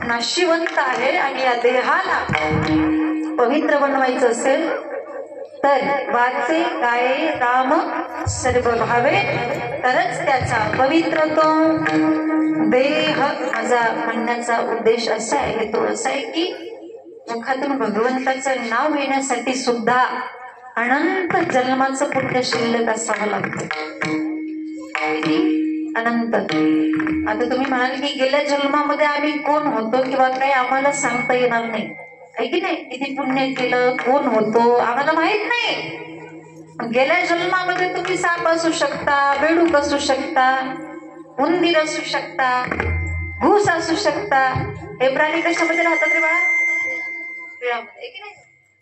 नाशिवंत आहे. आणि या देहाला पवित्र बनवायचं असेल तर वाचे गाये राम सर्व भावे, तरच त्याचा पवित्र तो देह. माझा म्हणण्याचा उद्देश असा आहे, हेतू असा आहे की मुखातून भगवंताचं नाव येण्यासाठी सुद्धा अनंत जन्माचं पुण्य शिल्लक असावं लागतं. किती अनंत. आता तुम्ही म्हणाल की गेल्या जन्मामध्ये आम्ही कोण होतो किंवा काही आम्हाला सांगता येणार नाही, आहे की नाही. किती पुण्य केलं, कोण होतो आम्हाला माहित नाही. गेल्या जन्मामध्ये तुम्ही साप असू शकता, बेडूक असू शकता, उंदीर असू शकता, घूस असू शकता. हे प्राणी कशामध्ये राहतात रे बाळा? आहे की नाही.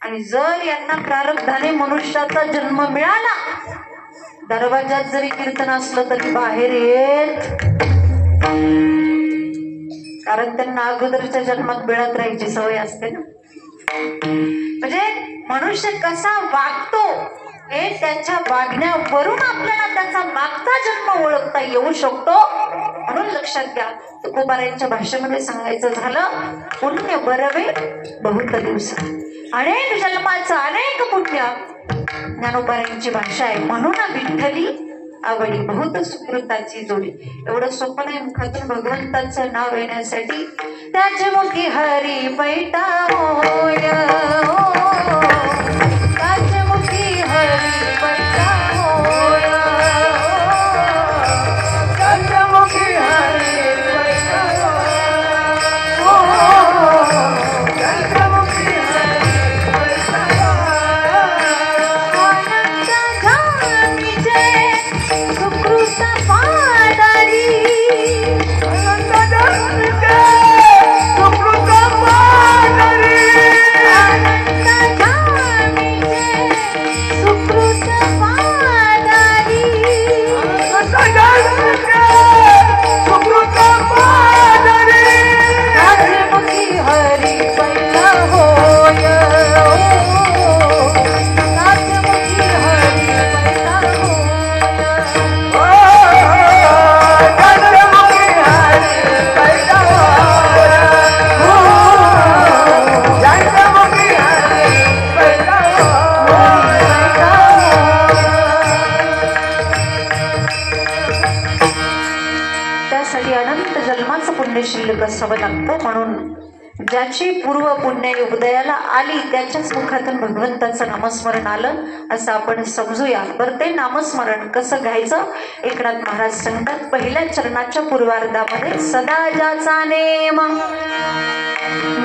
आणि जर यांना प्रारब्धाने मनुष्याचा जन्म मिळाला, दरवाजात जरी कीर्तन असलं तरी बाहेर येत, कारण त्यांना अगोदरच्या जन्मात बिळात राहायची सवय असते ना. म्हणजे मनुष्य कसा वागतो हे त्याच्या वागण्यावरून आपल्याला त्याचा मागचा जन्म ओळखता येऊ शकतो. म्हणून लक्षात घ्या, तुकोबारायांच्या भाषेमध्ये सांगायचं झालं, पुण्य बरवे बहुत दिवस, अनेक जन्माचं अनेक पुण्य. ज्ञानोबारायांची भाषा आहे. म्हणून विठ्ठली आवडी बहुत सुकृताची जोडी. एवढं सोपं नाही मुखातून भगवंताचं नाव येण्यासाठी. त्याचे मुखी हरी बैठा होय, त्याचे मुखी हरी बैठा होय, त्याचे मुखी हरी बैठा होय, त्याचे मुखी हरी बैठा सुकृत पादारी, आनंद जाणीचे सुकृत पादारी, आनंद जाणीचे सुकृत पादारी, आनंद जाणीचे सुकृत पादारी. त्याचे मुखी हरी बैठा होय, त्याचे मुखी हरी बैठा होय, त्यासाठी अनंत जन्माचं पुण्य शिल्लक असावं लागतं. म्हणून ज्याची पूर्व पुण्य उदयाला आली त्याच्याच मुखातून भगवंताचं नामस्मरण आलं असं आपण समजूया. बरं, ते नामस्मरण कसं घ्यायचं? एकनाथ महाराज सांगतात, पहिल्या चरणाच्या पूर्वार्धामध्ये सदा ज्याचा नेम,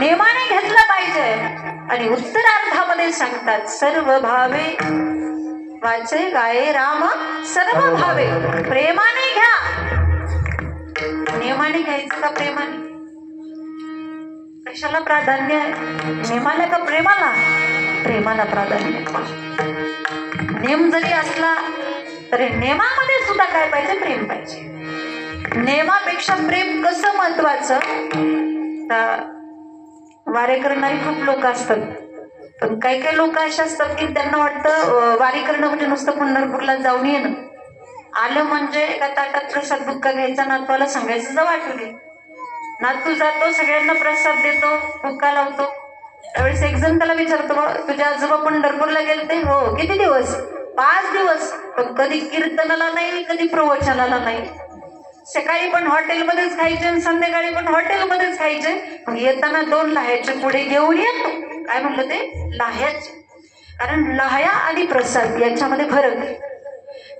नेमाने घेतलं पाहिजे. आणि उत्तरार्धामध्ये सांगतात, सर्व भावे वाचे गाये राम सर्व भावे, प्रेमाने घ्या. नेमाने घ्यायचं का प्रेमाने? कशाला प्राधान्य आहे, नेमाला का प्रेमाला? प्रेमाला प्राधान्य. नेम जरी असला तरी नेमामध्ये सुद्धा काय पाहिजे? प्रेम पाहिजे. नेमापेक्षा प्रेम कसं महत्वाचं? वारे करणारी खूप लोक असतात, पण काही काही लोक असे असतात की त्यांना वाटतं वारी करणं म्हणजे नुसतं पंढरपूरला जाऊन येणं. आलं म्हणजे एका ताटात प्रसाद बुक्का घ्यायचा, नातवाला सांगायचं जा वाटून ये. नातू जातो, सगळ्यांना प्रसाद देतो, बुक्का लावतो. त्यावेळेस एक जण त्याला विचारतो, तुझ्या आजोबा पंढरपूरला गेलते? हो. किती दिवस? 5 दिवस. पण कधी कीर्तनाला नाही, कधी प्रवचनाला नाही. सकाळी पण हॉटेलमध्येच खायचे आणि संध्याकाळी पण हॉटेलमध्येच खायचे. मग येताना 2 लाह्याचे पुढे घेऊन येतो. काय म्हणलं ते? लाह्याचे. कारण लाह्या आणि प्रसाद याच्यामध्ये फरक आहे.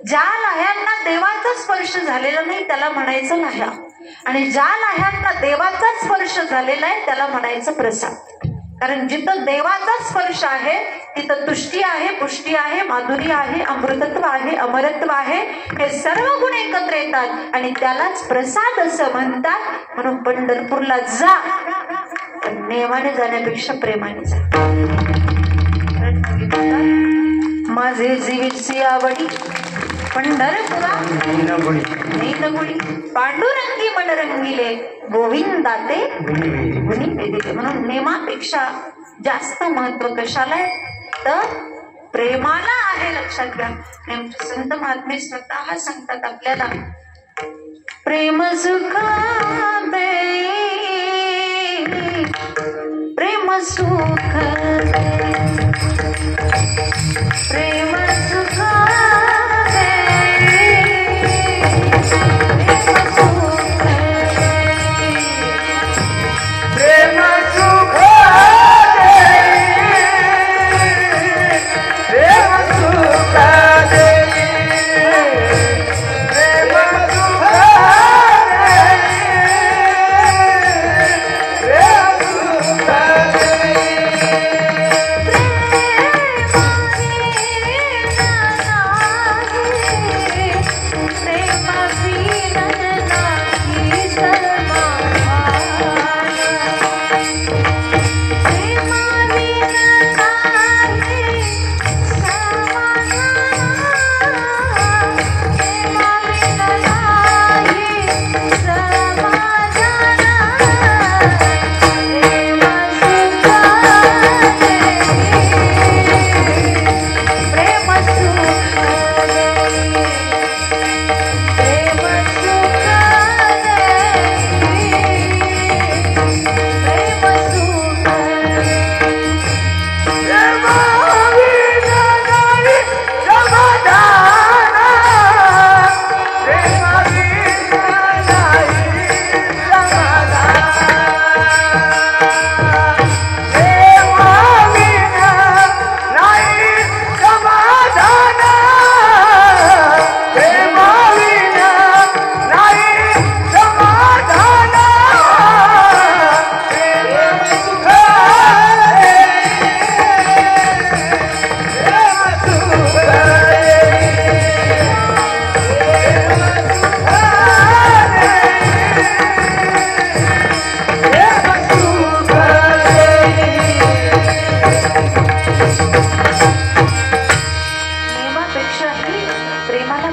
ज्या लाह्यांना देवाचा स्पर्श झालेला नाही त्याला म्हणायचं लाह्या, आणि ज्या लाह्यांना देवाचा स्पर्श झालेला आहे त्याला म्हणायचं प्रसाद. कारण जिथं देवाचा स्पर्श आहे तिथं तुष्टी आहे, पुष्टी आहे, माधुरी आहे, अमृतत्व आहे, अमरत्व आहे. हे सर्व गुण एकत्र येतात आणि त्यालाच प्रसाद असं म्हणतात. म्हणून पंढरपूरला जा, पण नेमाने जाण्यापेक्षा प्रेमाने जा. माझे जीवीची आवडी पंढरपुरा नीलगुळी, पांडुरंगी मन रंगिले, गोविंदाते गुणी वेदिले. म्हणून नेमापेक्षा जास्त महत्व कशाला आहे? तर प्रेमाला आहे. लक्षात घ्या. नेमके संत महात्मे स्वतः सांगतात आपल्याला, प्रेम सुख दे, प्रेम सुख दे, प्रेम सुखावे प्रेम सुख प्रेम सुख प्रेम सुख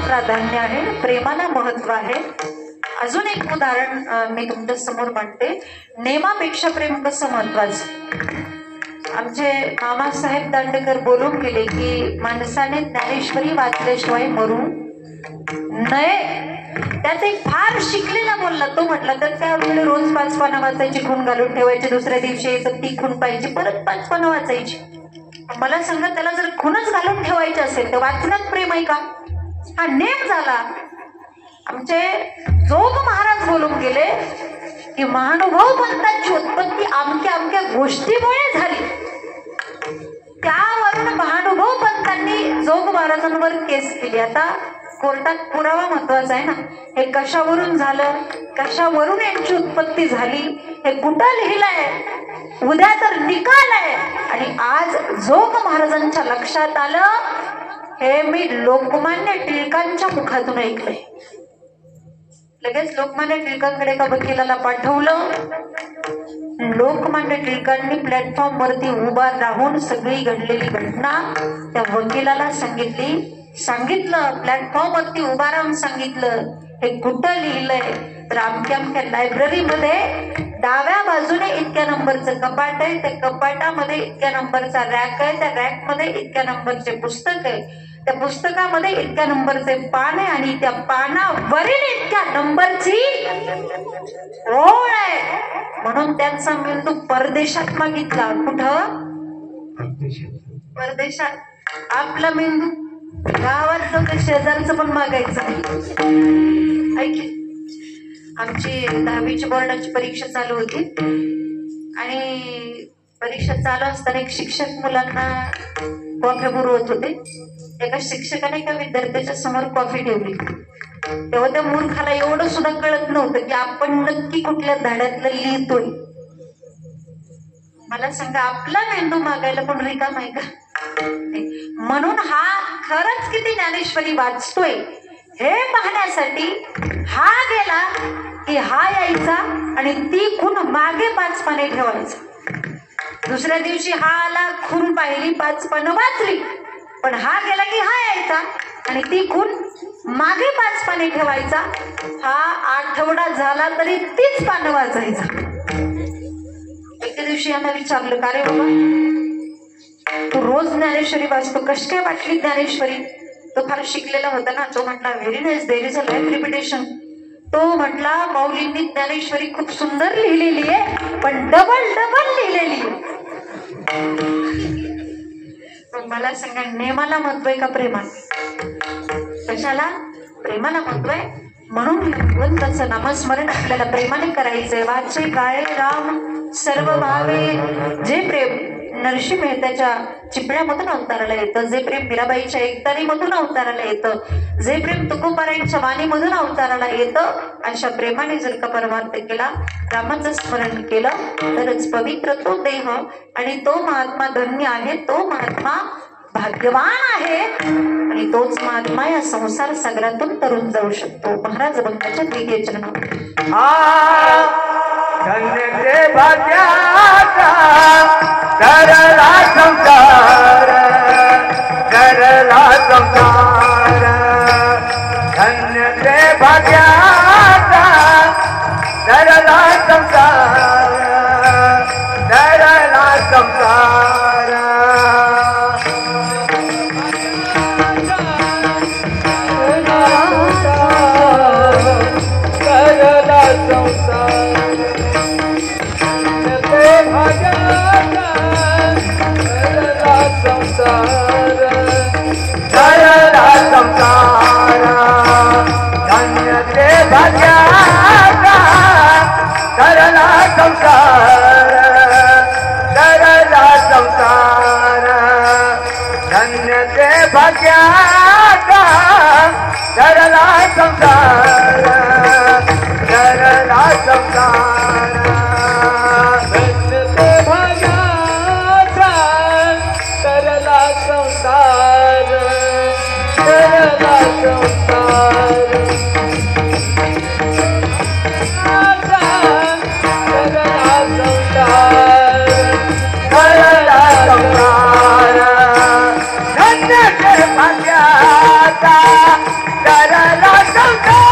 प्राधान्य आहे, प्रेमाला महत्व आहे. अजून एक उदाहरण मी तुमच्या समोर मांडते. नेमापेक्षा प्रेम कसं महत्वाचं. आमचे मामासाहेब दांडेकर बोलून गेले की माणसाने ज्ञानेश्वरी वाचल्याशिवाय मरू नये. त्यात एक फार शिकलेला बोलला. तो म्हटला तर त्यावेळी रोज 5 पानं वाचायची, खून घालून ठेवायची, दुसऱ्या दिवशी यायचं ती खून पाहिजे, परत 5 पानं वाचायची. मला सांगा, त्याला जर खूनच घालून ठेवायची असेल तर वाचण्यात प्रेम आहे का? हा नेम झाला. आमचे जोग महाराज बोलून गेले की महानुभाव पंथाची उत्पत्ती अमक्या अमक्या गोष्टीमुळे झाली. त्यावरून महानुभाव पंथांनी जोग महाराजांवर केस केली. आता कोर्टात पुरावा महत्वाचा आहे ना. हे कशावरून झालं, कशावरून यांची उत्पत्ती झाली, हे कुठं लिहिलंय, उद्या तर निकाल आहे. आणि आज जोग महाराजांच्या लक्षात आलं. हे मी लोकमान्य टिळकांच्या मुखातून ऐकलंय. लगेच लोकमान्य टिळकांकडे एका वकिलाला पाठवलं. लोकमान्य टिळकांनी प्लॅटफॉर्म वरती उभा राहून सगळी घडलेली घटना त्या वकिलाला सांगितलं. प्लॅटफॉर्म वरती उभा राहून सांगितलं, हे कुठं लिहिलंय तर अमक्या अमक्या लायब्ररीमध्ये डाव्या बाजूने इतक्या नंबरचं कपाट आहे, त्या कपाटामध्ये इतक्या नंबरचा रॅक आहे, त्या रॅक मध्ये इतक्या नंबरचे पुस्तक आहे, त्या पुस्तकामध्ये इतक्या नंबरचे पान आहे आणि त्या पानावरील इतक्या नंबरची ओळ आहे. म्हणून त्यांचा मेंदू परदेशात मागितला. कुठं? परदेशात. आपला मेंदू गावात जाऊन शेजारचं पण मागायचं. ऐकले, आमची 10वीची बोर्डाची परीक्षा चालू होती आणि परीक्षा चालू असताना एक शिक्षक मुलांना कॉफी पुरवत होते. एका शिक्षकाने एका विद्यार्थ्याच्या समोर कॉफी ठेवली. तेव्हा त्या मूर्खाला एवढं सुद्धा कळत नव्हतं की आपण नक्की कुठल्या धड्यातलं लिहितोय. मला सांगा, आपला मेंदू मागायला पण रिकाम आहे का? म्हणून हा खरंच किती ज्ञानेश्वरी वाचतोय हे पाहण्यासाठी हा गेला की हा यायचा आणि ती खून मागे 5 पाने ठेवायचं. दुसऱ्या दिवशी हा आला, खून पाहिली, 5 पानं वाचली. पण हा गेला की हा यायचा आणि ती खून मागे 5 पाने ठेवायचा. हा आठवडा झाला तरी 30 पानं वाचायचा. एके दिवशी यांना विचारलं, का रे बाबा, तू रोज ज्ञानेश्वरी वाचतो, कशी काय वाटली ज्ञानेश्वरी? तो फार शिकलेला होता ना. तो म्हटला, very nice, there is a life repetition. तो म्हटला, माऊलींनी ज्ञानेश्वरी खूप सुंदर लिहिलेली आहे, पण डबल लिहिलेली आहे. पण मला सांगा, नेमाला महत्व आहे का प्रेमाला? कशाला? प्रेमाला महत्व आहे. म्हणून भगवंताचं नामस्मरण आपल्याला प्रेमाने करायचंय. वाचे गाये राम सर्व भावे. जे प्रेम नरसिंह मेहताच्या चिपळ्यामधून अवताराला येतं, जे प्रेम मीराबाईच्या एकतारीमधून अवताराला येतं, जे प्रेम तुकोबारायांच्या वाणीमधून अवताराला येतं, अशा प्रेमाने जर का परमार्थ केला, रामाचं स्मरण केलं, तरच पवित्र तो देह आणि तो महात्मा धन्य आहे. तो महात्मा भाग्यवान आहे आणि तोच महात्मा या संसार सागरातून तरुण जाऊ शकतो. महाराज भक्ताच्या दिव्य चरणावर धन्य ते भाग्याचा करला संसार, करला संसार. धन्य ते भाग्याचा करला संसार, करला संसार. करला संसार, करला संसार. धन्य ते भाग्याचा करला संसार, करला संसार. धन्य ते भाग्याचा करला संसार, करला संसार. करला संसार.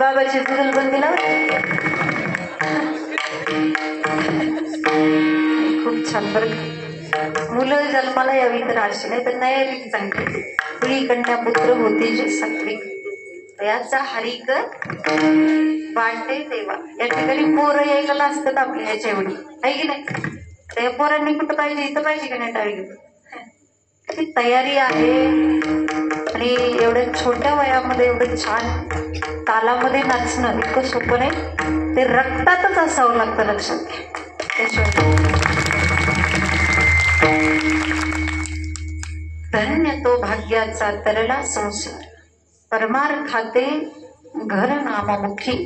बाबाची जुगलबंदी लावली. खूप छान. बरं मुलं जन्माला यावी तर अशी नाही तर नाही यावी चांगली. पुरी कन्या पुत्र होते जे सात्विक याचा हरिक वाटे देवा. या ठिकाणी पोरं यायला असतात आपल्या ह्याच्या एवढी आहे की नाही. त्या पोरांनी कुठं पाहिजे इथं पाहिजे की नाही टाळी ती तयारी आहे. आणि एवढ्या छोट्या वयामध्ये एवढं छान तालामध्ये नाचणं इतकं सोपं नाही. ते रक्तातच असावं लागतं लक्षात घ्या. धन्य तो भाग्याचा तरला संसार परमार्थाते घर नाममुखी.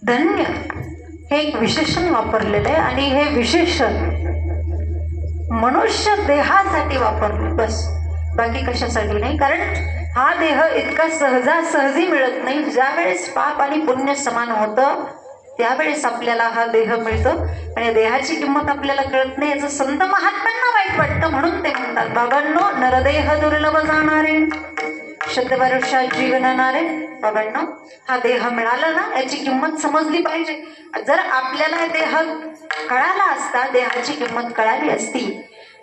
धन्य हे एक विशेषण वापरलेलं आहे आणि हे विशेषण मनुष्य देहासाठी वापरलं बस, बाकी कशासाठी नाही. कारण हा देह इतका सहजासहजी मिळत नाही. ज्यावेळेस पाप आणि पुण्य समान होतं त्यावेळेस आपल्याला हा देह मिळतो आणि देहाची किंमत आपल्याला कळत नाही. याचं संत महात्म्यांना वाईट वाटतं म्हणून ते म्हणतात बाबांनो नरदेह दुर्लभ जाणारे शतवर्षात जीवनारे. बाबांनो हा देह मिळाला ना याची किंमत समजली पाहिजे. जर आपल्याला देह कळाला असता देहाची किंमत कळाली असती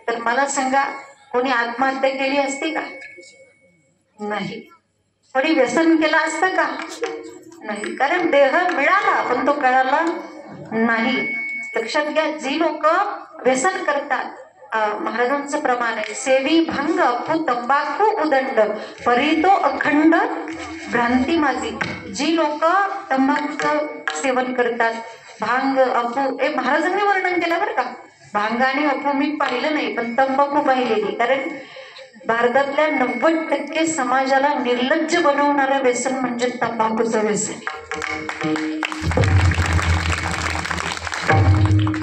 तर मला सांगा कोणी आत्महत्या केली असती का? नाही. कोणी व्यसन केलं असतं का? नाही. कारण देह मिळाला पण तो कळाला नाही. लक्षात घ्या जी लोक व्यसन करतात महाराजांचं प्रमाण आहे सेवी भंग अफू तंबाखू उदंड परितो अखंड भ्रांती माझी. जी लोक तंबाखूचं सेवन करतात भांग अफू हे महाराजांनी वर्णन केलं बरं का. भांग आणि अफू मी पाहिलं नाही पण तंबाखू पाहिलेली. कारण भारतातल्या 90% समाजाला निर्लज्ज बनवणारं व्यसन म्हणजे तंबाखूचं व्यसन.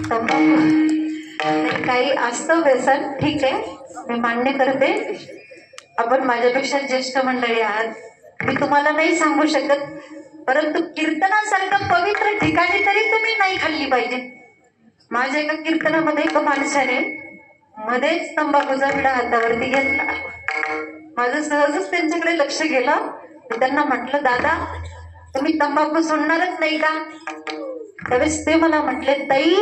तंबाखू काही असतं व्यसन ठीक आहे मी मान्य करते. आपण माझ्यापेक्षा ज्येष्ठ मंडळी आहात. मी तुम्हाला नाही सांगू शकत परंतु कीर्तनासारखं पवित्र ठिकाणी तरी तुम्ही नाही खाल्ली पाहिजे. माझ्या एका कीर्तनामध्ये एका माणसाने मध्येच तंबाखूचा विडा हातावरती घेतला. माझं सहजच त्यांच्याकडे लक्ष गेलं. त्यांना म्हटलं दादा तुम्ही तंबाखू सोडणारच नाही का? त्यावेळेस ते मला म्हटले ताई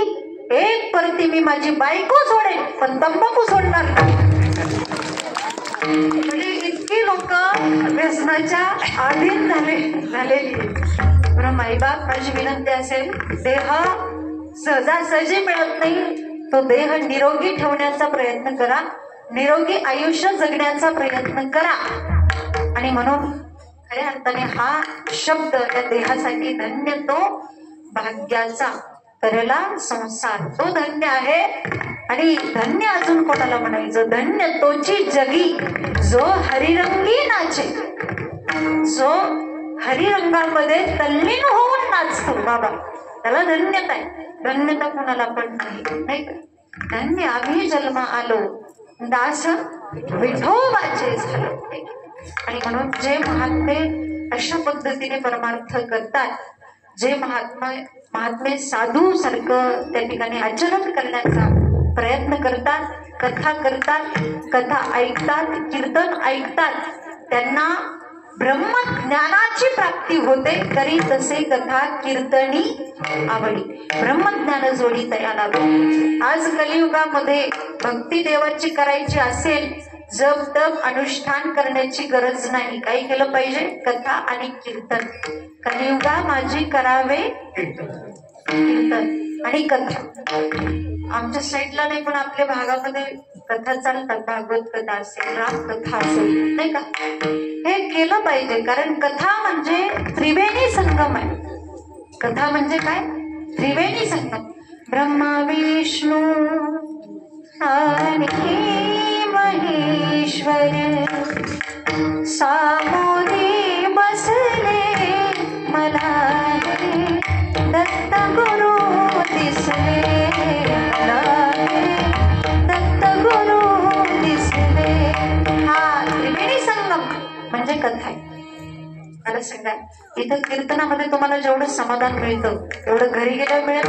एक परती मी माझी बायको सोडेन पण तंबाखू सोडणार नाही. म्हणजे इतकी लोक व्यसनाच्या अधीन झालेली. म्हणून माईबाप माझी विनंती असेल देह सहजासहजी मिळत नाही. तो देह निरोगी ठेवण्याचा प्रयत्न करा. निरोगी आयुष्य जगण्याचा प्रयत्न करा. आणि म्हणून खऱ्या अर्थाने हा शब्द त्या देहासाठी धन्य तो भाग्याचा तरला संसार तो धन्य आहे. आणि धन्य अजून कोणाला म्हणायचं धन्य तोची जगी जो हरिरंगी नाचे. जो हरिरंगामध्ये तल्लीन होऊन नाचतो बाबा त्याला धन्यता आहे. धन्यता कोणाला पण नाही का. धन्य आम्ही जन्म आलो दास विठोबाचे झालो. आणि म्हणून जे महात्मे अशा पद्धतीने परमार्थ करतात जे महात्मे साधू सारखं त्या ठिकाणी आचरण करण्याचा प्रयत्न करतात कथा करतात कथा ऐकतात कीर्तन ऐकतात त्यांना ब्रह्मज्ञानाची प्राप्ती होते. तरी तसे कथा कीर्तनी आवडी ब्रह्मज्ञान जोडी तयार हवी. आज कलियुगामध्ये भक्ती देवाची करायची असेल जप तप अनुष्ठान करण्याची गरज नाही. काय केलं पाहिजे कथा आणि कीर्तन. कलियुगा माझी करावे कीर्तन आणि कथा. आमच्या साईडला नाही पण आपल्या भागामध्ये कथा चालतात. भागवत कथा असेल राम कथा असेल नाही का. हे केलं पाहिजे कारण कथा म्हणजे त्रिवेणी संगम आहे. कथा म्हणजे काय त्रिवेणी संगम. ब्रह्मा विष्णू आणि महेश्वर सामोरे बसले मला दत्त गुरु दिसले. दत्त गुरु दिसले. हा त्रिवेणी संगम म्हणजे कथा आहे. मला सांगा इथं कीर्तनामध्ये तुम्हाला जेवढं समाधान मिळतं एवढं घरी गेल्यावर मिळत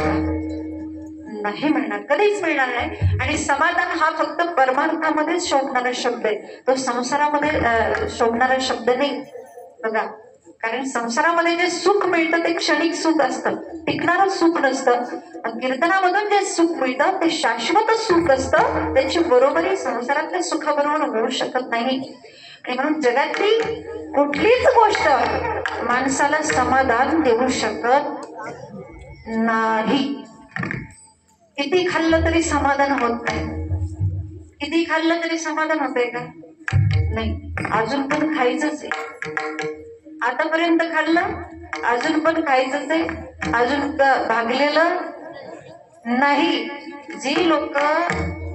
नाही मिळणार, कधीच मिळणार नाही. आणि समाधान हा फक्त परमार्थामध्येच शोभणारा शब्द आहे, तो संसारामध्ये शोभणारा शब्द नाही बघा. कारण संसारामध्ये जे सुख मिळतं ते क्षणिक सुख असतं, टिकणारं सुख नसतं. कीर्तनामधून जे सुख मिळतं ते शाश्वत सुख असतं, त्याची बरोबरी संसारातल्या सुखाबरोबर होऊ शकत नाही. आणि म्हणून जगातली कुठलीच गोष्ट माणसाला समाधान देऊ शकत नाही. किती खाल्लं तरी समाधान होत नाही. किती खाल्लं तरी समाधान होतंय का? नाही. अजून पण खायचंच आहे. आतापर्यंत खाल्लं, अजून पण खायचंच आहे, अजून भागलेलं नाही. जी लोक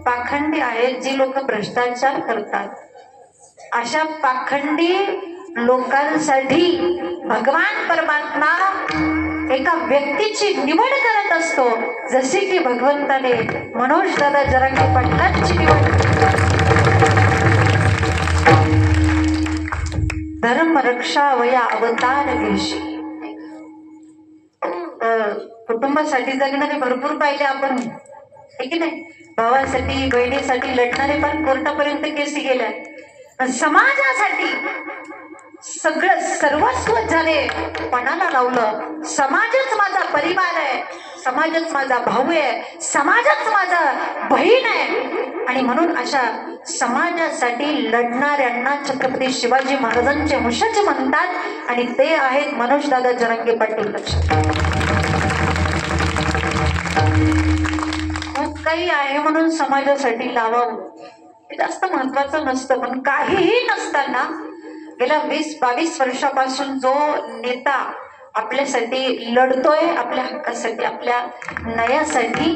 पाखंडी आहेत, जी लोक भ्रष्टाचार करतात, अशा पाखंडी लोकांसाठी भगवान परमात्मा एका व्यक्तीची निवड करत असतो, जसे की भगवंताने मनोज दादा जरांगे पाटलांची निवड. धर्म रक्षा वया अवतार देशी. कुटुंबासाठी जगणारे भरपूर पाहिले आपण, आहे की नाही? भावासाठी बहिणीसाठी लढणारे पण कोर्टापर्यंत केसी गेल्या. समाजासाठी सगळं सर्वस्व झाले, पणाला लावलं. समाजच माझा परिवार आहे, समाजच माझा भाऊ आहे, समाजच माझा बहीण आहे. आणि म्हणून अशा समाजासाठी लढणाऱ्यांना छत्रपती शिवाजी महाराजांचे वंशज म्हणतात, आणि ते आहेत मनोजदादा जरांगे पाटील. खूप काही आहे म्हणून समाजासाठी लावावं हे जास्त महत्वाचं नसतं. पण काहीही नसताना गेल्या 20-22 वर्षापासून जो नेता आपल्यासाठी लढतोय, आपल्या हक्कासाठी, आपल्या न्यायासाठी,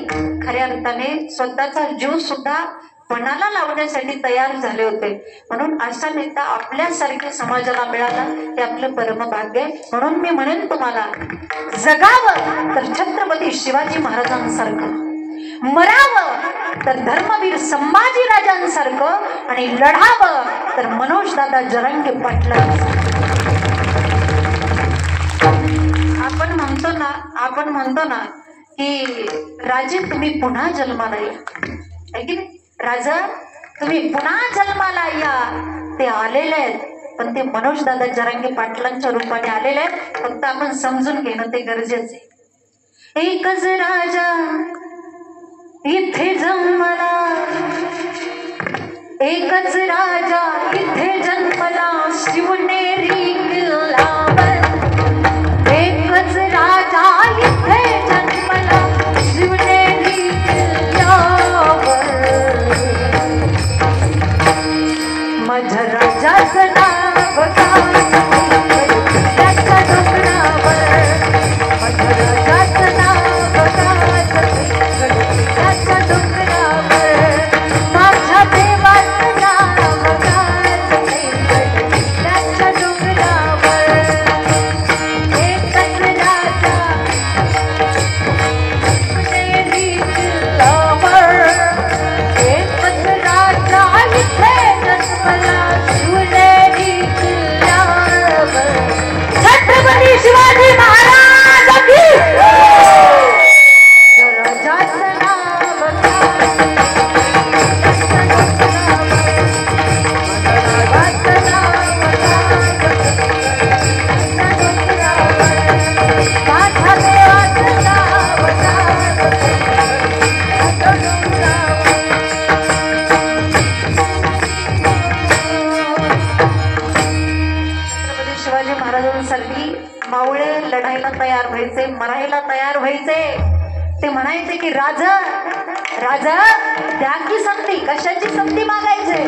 खऱ्या अर्थाने स्वतःचा जीव सुद्धा पणाला लावण्यासाठी तयार झाले होते. म्हणून असा नेता आपल्यासारख्या समाजाला मिळाला हे आपलं परमभाग्य आहे. म्हणून मी म्हणेन तुम्हाला, जगावं तर छत्रपती शिवाजी महाराजांसारखं, मरावं तर धर्मवीर संभाजी राजांसारखं, आणि लढावं तर मनोजदादा जरांगे पाटलांसारखं. आपण म्हणतो ना की राजे तुम्ही पुन्हा जन्माला या, आहे की नाही? राजा तुम्ही पुन्हा जन्माला या. ते आलेले आहेत, पण ते मनोजदादा जरांगे पाटलांच्या रूपाने आलेले आहेत. फक्त आपण समजून घेणं ते गरजेचं आहे. एकच राजा इथे जन्मला, एकच राजा इथे जन्मला, शिवनेरी किल्ल्यावर. एकच राजा इथे जन्मला, शिवनेरी किल्ल्यावर. माझ्या राजाचं नाव त्याच्या डोंगरावर, माझ्या राजाचं नाव त्याच्या डोंगरावर, माझ्या देवाचं नाव त्याच्या डोंगरावर. एकच राजा शिवनेरी किल्ल्यावर, एकच राजा इथे जन्मला, शिवनेरी किल्ल्यावर. छत्रपती शिवाजी महाराज की राजाचं नाव माझ्या देवाचं नाव छत्रपती शिवाजी महाराजांसाठी मावळे लढायला तयार व्हायचे, मरायला तयार व्हायचे. ते म्हणायचे की राजा राजा द्या की संधी. कशाची संधी मागायचे?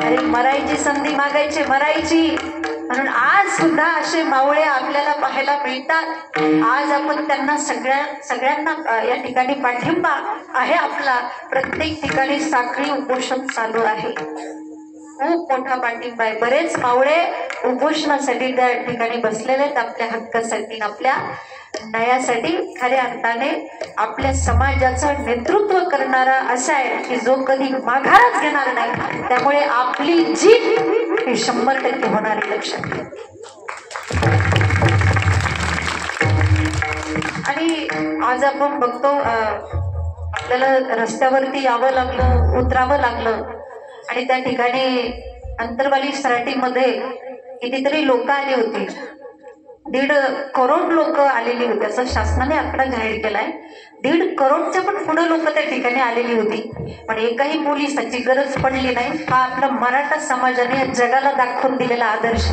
अरे मरायची संधी मागायचे, मरायची. म्हणून आज सुद्धा असे मावळे आपल्याला पाहायला मिळतात. आज आपण त्यांना सगळ्यांना या ठिकाणी पाठिंबा आहे आपला. प्रत्येक ठिकाणी साखळी उपोषण चालू आहे, खूप मोठा पाठिंबा आहे. बरेच मावळे उपोषणासाठी त्या ठिकाणी बसलेले आहेत, आपल्या हक्कासाठी, आपल्या न्यायासाठी. खऱ्या अर्थाने आपल्या समाजाचं नेतृत्व करणारा असा आहे की जो कधी माघारच घेणार नाही. त्यामुळे आपली जीत ही 100% होणार आहे, लक्षात घ्या. आणि आज आपण बघतो आपल्याला रस्त्यावरती यावं लागलं, उतरावं लागलं आणि त्या ठिकाणी अंतरवाली सराटीमध्ये कितीतरी लोक आली होती. 1.5 करोड लोक आलेली होती असं शासनाने आकडा जाहीर केलाय. 1.5 करोडच्या पण पुढे लोक त्या ठिकाणी आलेली होती. पण एकाही पोलिसाची गरज पडली नाही. हा आपला मराठा समाजाने जगाला दाखवून दिलेला आदर्श.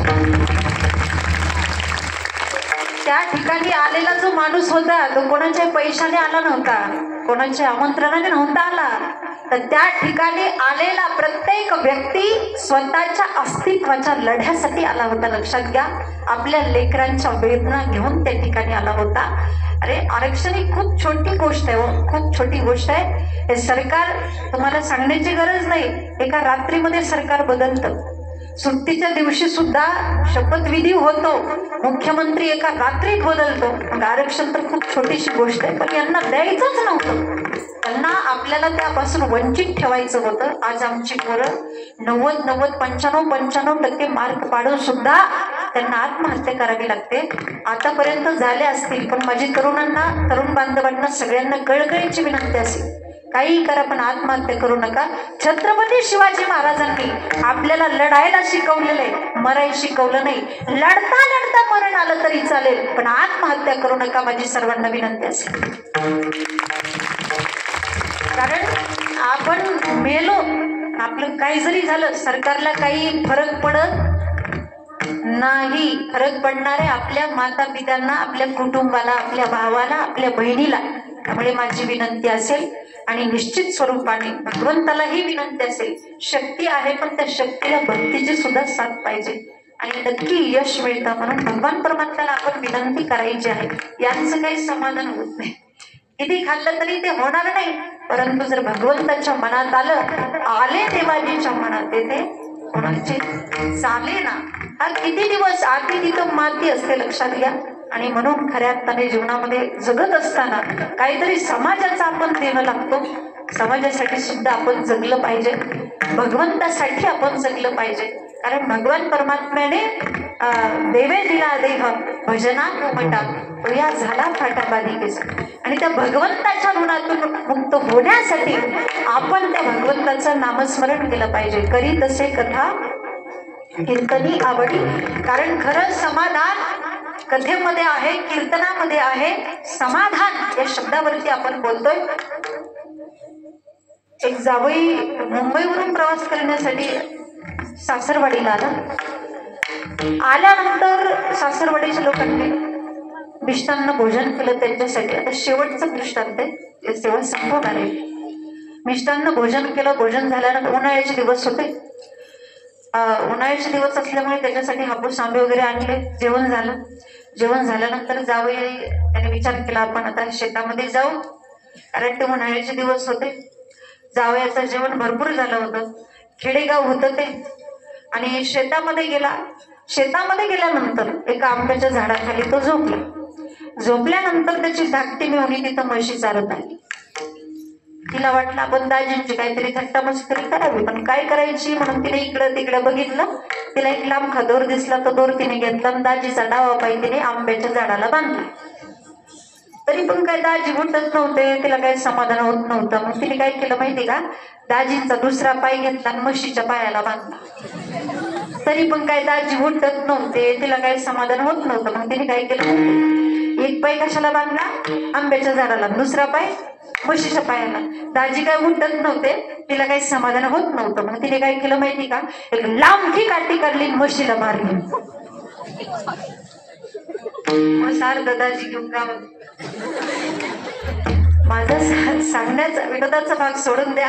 त्या ठिकाणी आलेला जो माणूस होता तो कोणाच्या पैशाने आला नव्हता, कोणाच्या आमंत्रणाने नव्हता आला. तर त्या ठिकाणी आलेला प्रत्येक व्यक्ती स्वतःच्या अस्तित्वाच्या लढ्यासाठी आला होता. लक्षात घ्या, आपल्या लेकरांच्या वेदना घेऊन त्या ठिकाणी आला होता. अरे आरक्षण ही खूप छोटी गोष्ट आहे, खूप छोटी गोष्ट आहे. हे सरकार तुम्हाला सांगण्याची गरज नाही, एका रात्रीमध्ये सरकार बदलतं. सुट्टीच्या दिवशी सुद्धा शपथविधी होतो, मुख्यमंत्री एका रात्रीत बदलतो. मग आरक्षण तर खूप छोटीशी गोष्ट आहे, पण यांना द्यायचंच नव्हतं. त्यांना आपल्याला त्यापासून वंचित ठेवायचं होतं. आज आमची पोरं 90, 95% मार्क पाडून सुद्धा त्यांना आत्महत्या करावी लागते. आतापर्यंत झाले असतील, पण माझी तरुण बांधवांना सगळ्यांना कळकळीची विनंती असेल, काही करा पण आत्महत्या करू नका. छत्रपती शिवाजी महाराजांनी आपल्याला लढायला शिकवलेले, मरायला शिकवलं नाही. लढता लढता मरण आलं तरी चालेल, पण आत्महत्या करू नका, माझी सर्वांना विनंती असेल. कारण आपण मेलो, आपलं काही जरी झालं सरकारला काही फरक पडत नाही. फरक पडणार आहे आपल्या माता पित्यांना, आपल्या कुटुंबाला, आपल्या भावाला, आपल्या बहिणीला. त्यामुळे माझी विनंती असेल आणि निश्चित स्वरूपाने भगवंतालाही विनंती असेल, शक्ती आहे पण त्या शक्तीला भक्तीची सुद्धा साथ पाहिजे आणि नक्की यश मिळतं. म्हणून भगवान परमात्म्याला आपण विनंती करायची आहे. यांचं काही समाधान होत नाही, किती खाल्लं तरी ते होणार नाही. परंतु जर भगवंताच्या मनात आले देवाजीच्या मनात येते कोणाचे चाले ना. हा किती दिवस आधी तिथं माती असते, लक्षात घ्या. आणि म्हणून खऱ्या अर्थाने जीवनामध्ये जगत असताना काहीतरी समाजाचा आपण देणं लागतो. समाजासाठी सुद्धा आपण जगलं पाहिजे, भगवंतासाठी आपण जगलं पाहिजे. कारण भगवान परमात्म्याने देवे दिला देह भजना कोमटा तो या झाला फाटा बाधिकेचा. आणि त्या भगवंताच्या ऋणातून मुक्त होण्यासाठी आपण त्या भगवंताचं नामस्मरण केलं पाहिजे. करी तसे कथा कीर्तनी आवडी. कारण खरं समाधान कथेमध्ये आहे, कीर्तनामध्ये आहे. समाधान या शब्दावरती आपण बोलतोय. एक जावई मुंबईवरून प्रवास करण्यासाठी सासरवाडीला आल्यानंतर सासरवाडीच्या लोकांनी मिष्टांना भोजन केलं त्यांच्यासाठी. आता शेवटचं दृष्टांत आहे, शेवट संपवणार आहे. मिष्टांना भोजन केलं, भोजन झाल्यानंतर उन्हाळ्याचे दिवस होते. उन्हाळ्याचे दिवस असल्यामुळे त्याच्यासाठी हापूस आंबे वगैरे आणले. जेवण झालं. जेवण झाल्यानंतर जावई त्याने विचार केला आपण आता शेतामध्ये जाऊ, कारण ते उन्हाळ्याचे दिवस होते. जावयाचं जेवण भरपूर झालं होतं, खेडेगाव होतं ते. आणि शेतामध्ये गेला. शेतामध्ये गेल्यानंतर एका आंब्याच्या झाडाखाली तो झोपला. झोपल्यानंतर त्याची धाकटी मेहुणी तिथं म्हशी चालत आली. तिला वाटलं आपण दाजींची काहीतरी थट्टा मस्करी करावी, पण काय करायची म्हणून तिने इकडं तिकडं बघितलं. तिला एक लांब दोर दिसला, तो दोर तिने घेतला आणि दाजीचा डावा पाय तिने आंब्याच्या झाडाला बांधला. तरी पण काय दाजी उठत नव्हते, तिला काही समाधान होत नव्हतं. मग तिने काय केलं माहिती का, दाजींचा दुसरा पाय घेतला आणि म्हशीच्या पायाला बांधला. तरी पण काय दाजी उठत नव्हते, तिला काही समाधान होत नव्हतं. मग तिने काय केलं, एक पाय कशाला बांधला, आंब्याच्या झाडाला, दुसरा पाय म्हशीच्या पायाला. दाजी काय उठत नव्हते, तिला काही समाधान होत नव्हतं. मग तिने काय केलं माहिती का, एक लांबी काठी काढली, म्हशीला मारली. मग सार दादाजी घेऊन गावात. माझं सांगण्याचा विनोदाचा भाग सोडून द्या.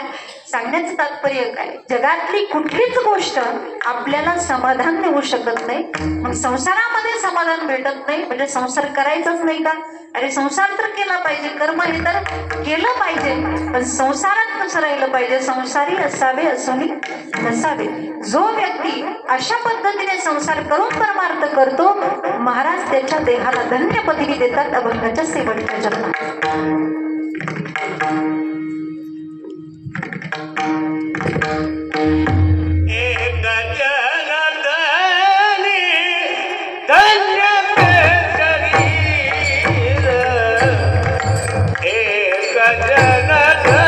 सांगण्याचं तात्पर्य काय, जगातली कुठलीच गोष्ट आपल्याला समाधान देऊ शकत नाही. मग संसारामध्ये समाधान भेटत नाही म्हणजे संसार करायचाच नाही का. अरे संसार तर केला पाहिजे, कर्म हे तर केलं पाहिजे, पण संसारात कसं राहिलं पाहिजे, संसारी असावे असूनही नसावे. जो व्यक्ती अशा पद्धतीने संसार करून परमार्थ करतो, महाराज त्याच्या देहाला धन्य पदवी देतात अभंगाच्या शेवटच्या जन्मात. जन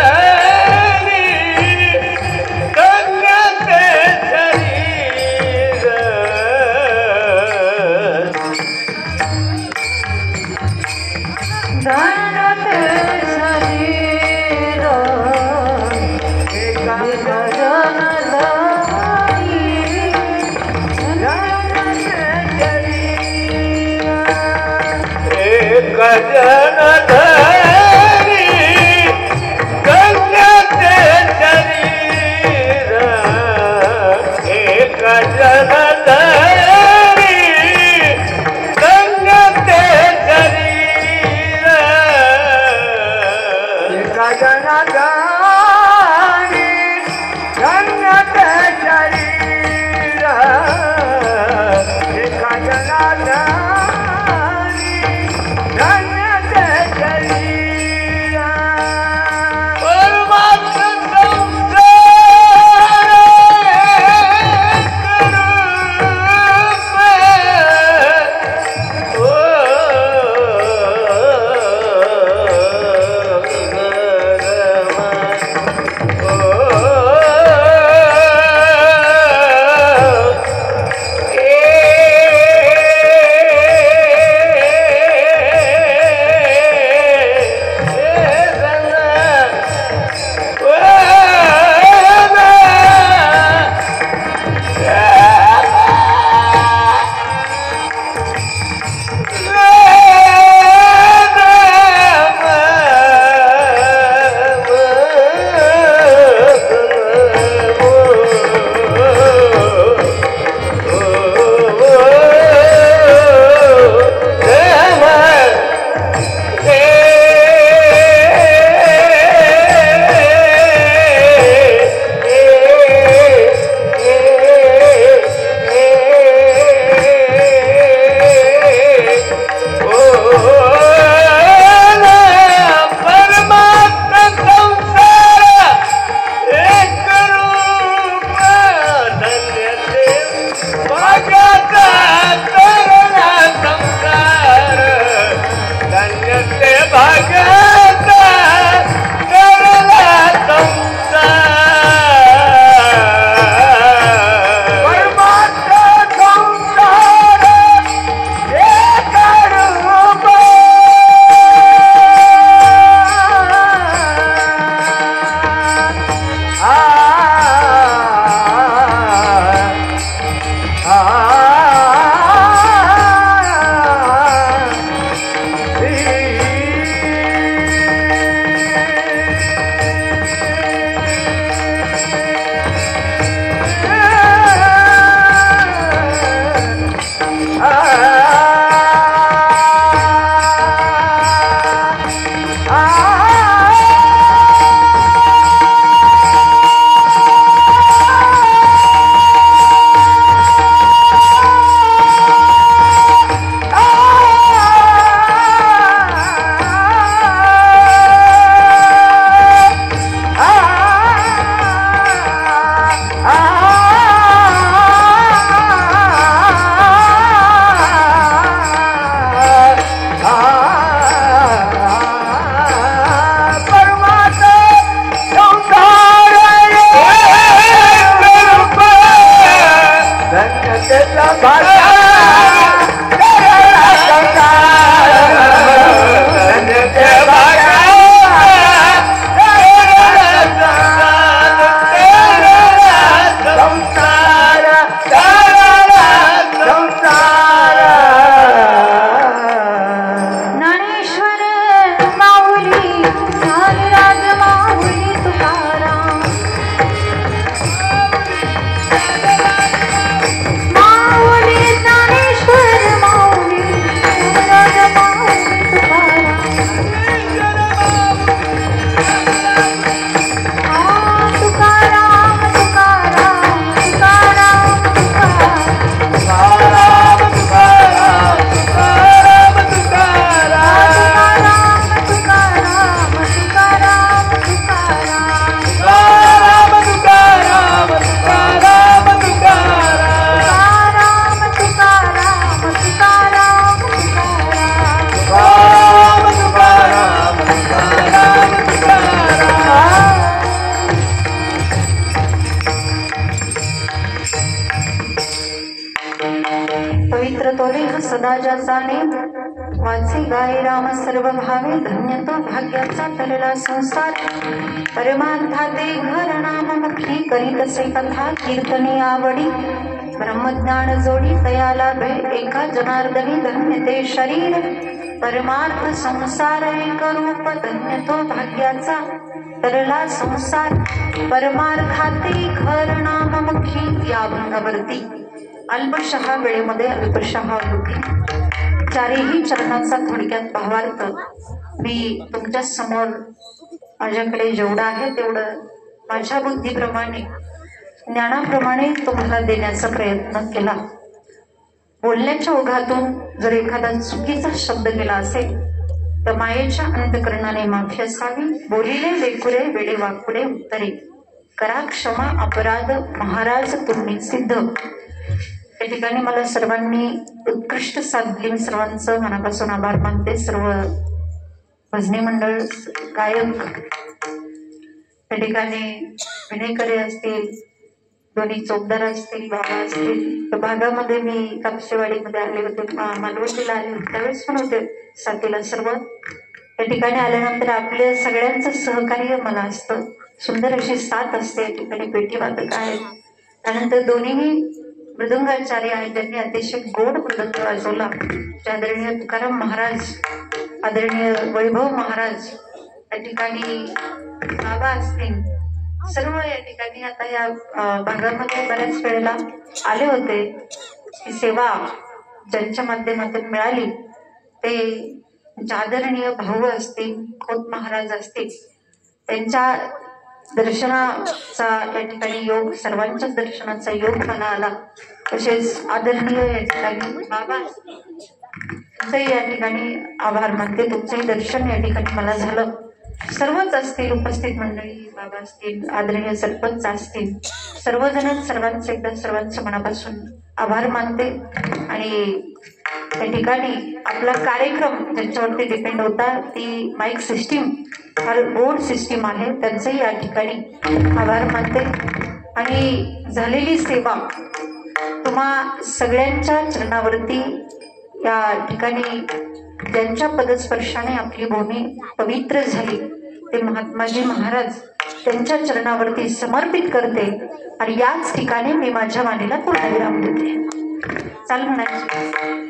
सदा जाणे वाचे गाय राम सर्व भावे धन्य तो भाग्याचा तलला संसार परमार्थाते घर नाम मुखी करीत से कथा कीर्तनी आवडी ब्रह्मज्ञान जोडी तयाला भे एका जनार्दनी धन्य ते शरीर परमार्थ संसार एक रूप धन्य तो भाग्याचा तरला संसार परमार्थाती घर नाममुखी या अभंगावरती अल्पशहा वेळेमध्ये अल्पशहा होती चारही चरणांचा थोडक्यात भावार्थ मी तुमच्या समोर माझ्याकडे जेवढं आहे तेवढं माझ्या बुद्धीप्रमाणे ज्ञानाप्रमाणे तुम्हाला देण्याचा प्रयत्न केला। बोलण्याच्या ओघातून जर एखादा चुकीचा शब्द केला असेल तर मायेच्या अंतकरणाने माफी असावी। बोलिले वेकुरे वेडे वाकुडे उत्तरे करा क्षमा अपराध महाराज तुम्ही सिद्ध। या ठिकाणी मला सर्वांनी उत्कृष्ट साथ दिली, मी सर्वांचं मनापासून आभार मानते। सर्व भजनी मंडळ गायक या ठिकाणी विनयकरे असतील, दोन्ही चौकदार असतील, बाबा असतील। तर भागामध्ये मी कापसेवाडीमध्ये आले होते, मालवणीला आले होते, त्यावेळेस पण होते साथीला सर्व। या ठिकाणी आल्यानंतर आपल्या सगळ्यांचं सहकार्य मला असतं, सुंदर अशी साथ असते। या ठिकाणी पेटी वादक आहेत, त्यानंतर दोन्हीही मृदंगाचार्य आहेत, त्यांनी अतिशय गोड मृदंग वाजवला। आदरणीय तुकाराम महाराज, आदरणीय वैभव महाराज या ठिकाणी बाबा असतील, सर्व या ठिकाणी आता या भागामध्ये बऱ्याच वेळेला आले होते। ही सेवा ज्यांच्या माध्यमातून मिळाली ते आदरणीय भाऊ असतील, खोत महाराज असतील, त्यांच्या दर्शनाचा या ठिकाणी योग, सर्वांच्या दर्शनाचा योग मला आला। तसेच आदरणीय या ठिकाणी बाबा तुमचंही या ठिकाणी आभार मानते, तुमचंही दर्शन या ठिकाणी मला झालं। सर्वच असतील उपस्थित मंडळी, बाबा असतील, आदरणीय सरपंच असतील, सर्वजण सर्वांचे एकदा सर्वांच्या मनापासून आभार मानते। आणि त्या ठिकाणी आपला कार्यक्रम ज्यांच्यावरती डिपेंड होता ती माईक सिस्टीम, फार गोड सिस्टीम आहे, त्यांचंही या ठिकाणी आभार मानते। आणि झालेली सेवा तुम्हा सगळ्यांच्या चरणावरती या ठिकाणी ज्यांच्या पदस्पर्शाने आपली भूमी पवित्र झाली ते महात्माजी महाराज त्यांच्या चरणावरती समर्पित करते। आणि याच ठिकाणी मी माझ्या वाणीला पूर्णविराम देते। चाल म्हणायचं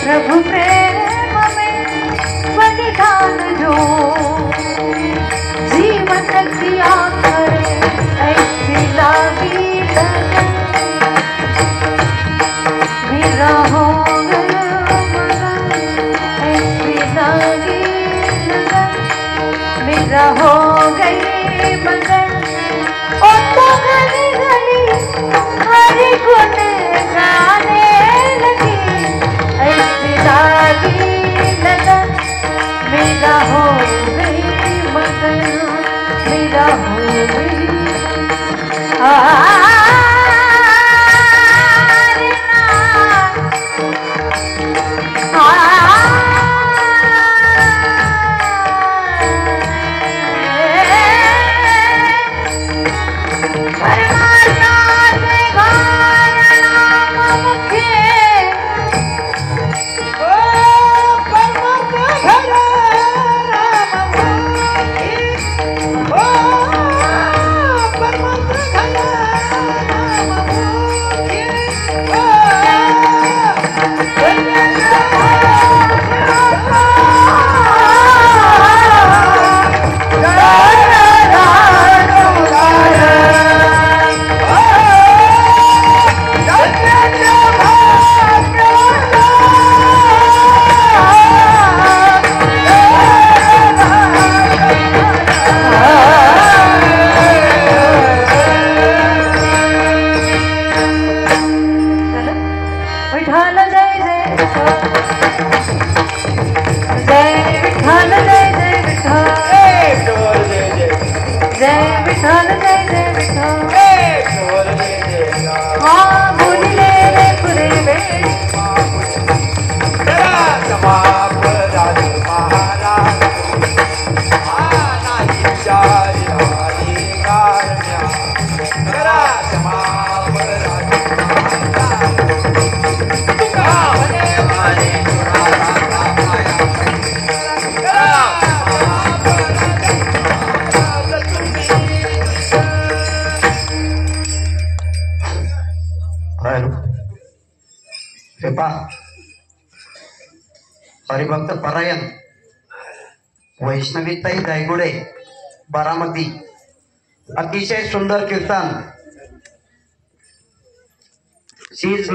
प्रभु प्रेम में बलिदान जो जीवन किया करे ऐसी लागी लगन मेरा हो गया ऐसी लागी लगन मेरा हो गई मगन ओ तो गली गली हरि गुण गाने लगी ऐसी लागी लगन मेरा हो गई मगन मेरा हो गई हाँ बोलिले रे पुरे कृपा हरिभक्त परायण वैष्णवीताई गायगुडे बारामती अतिशय सुंदर कीर्तन शीज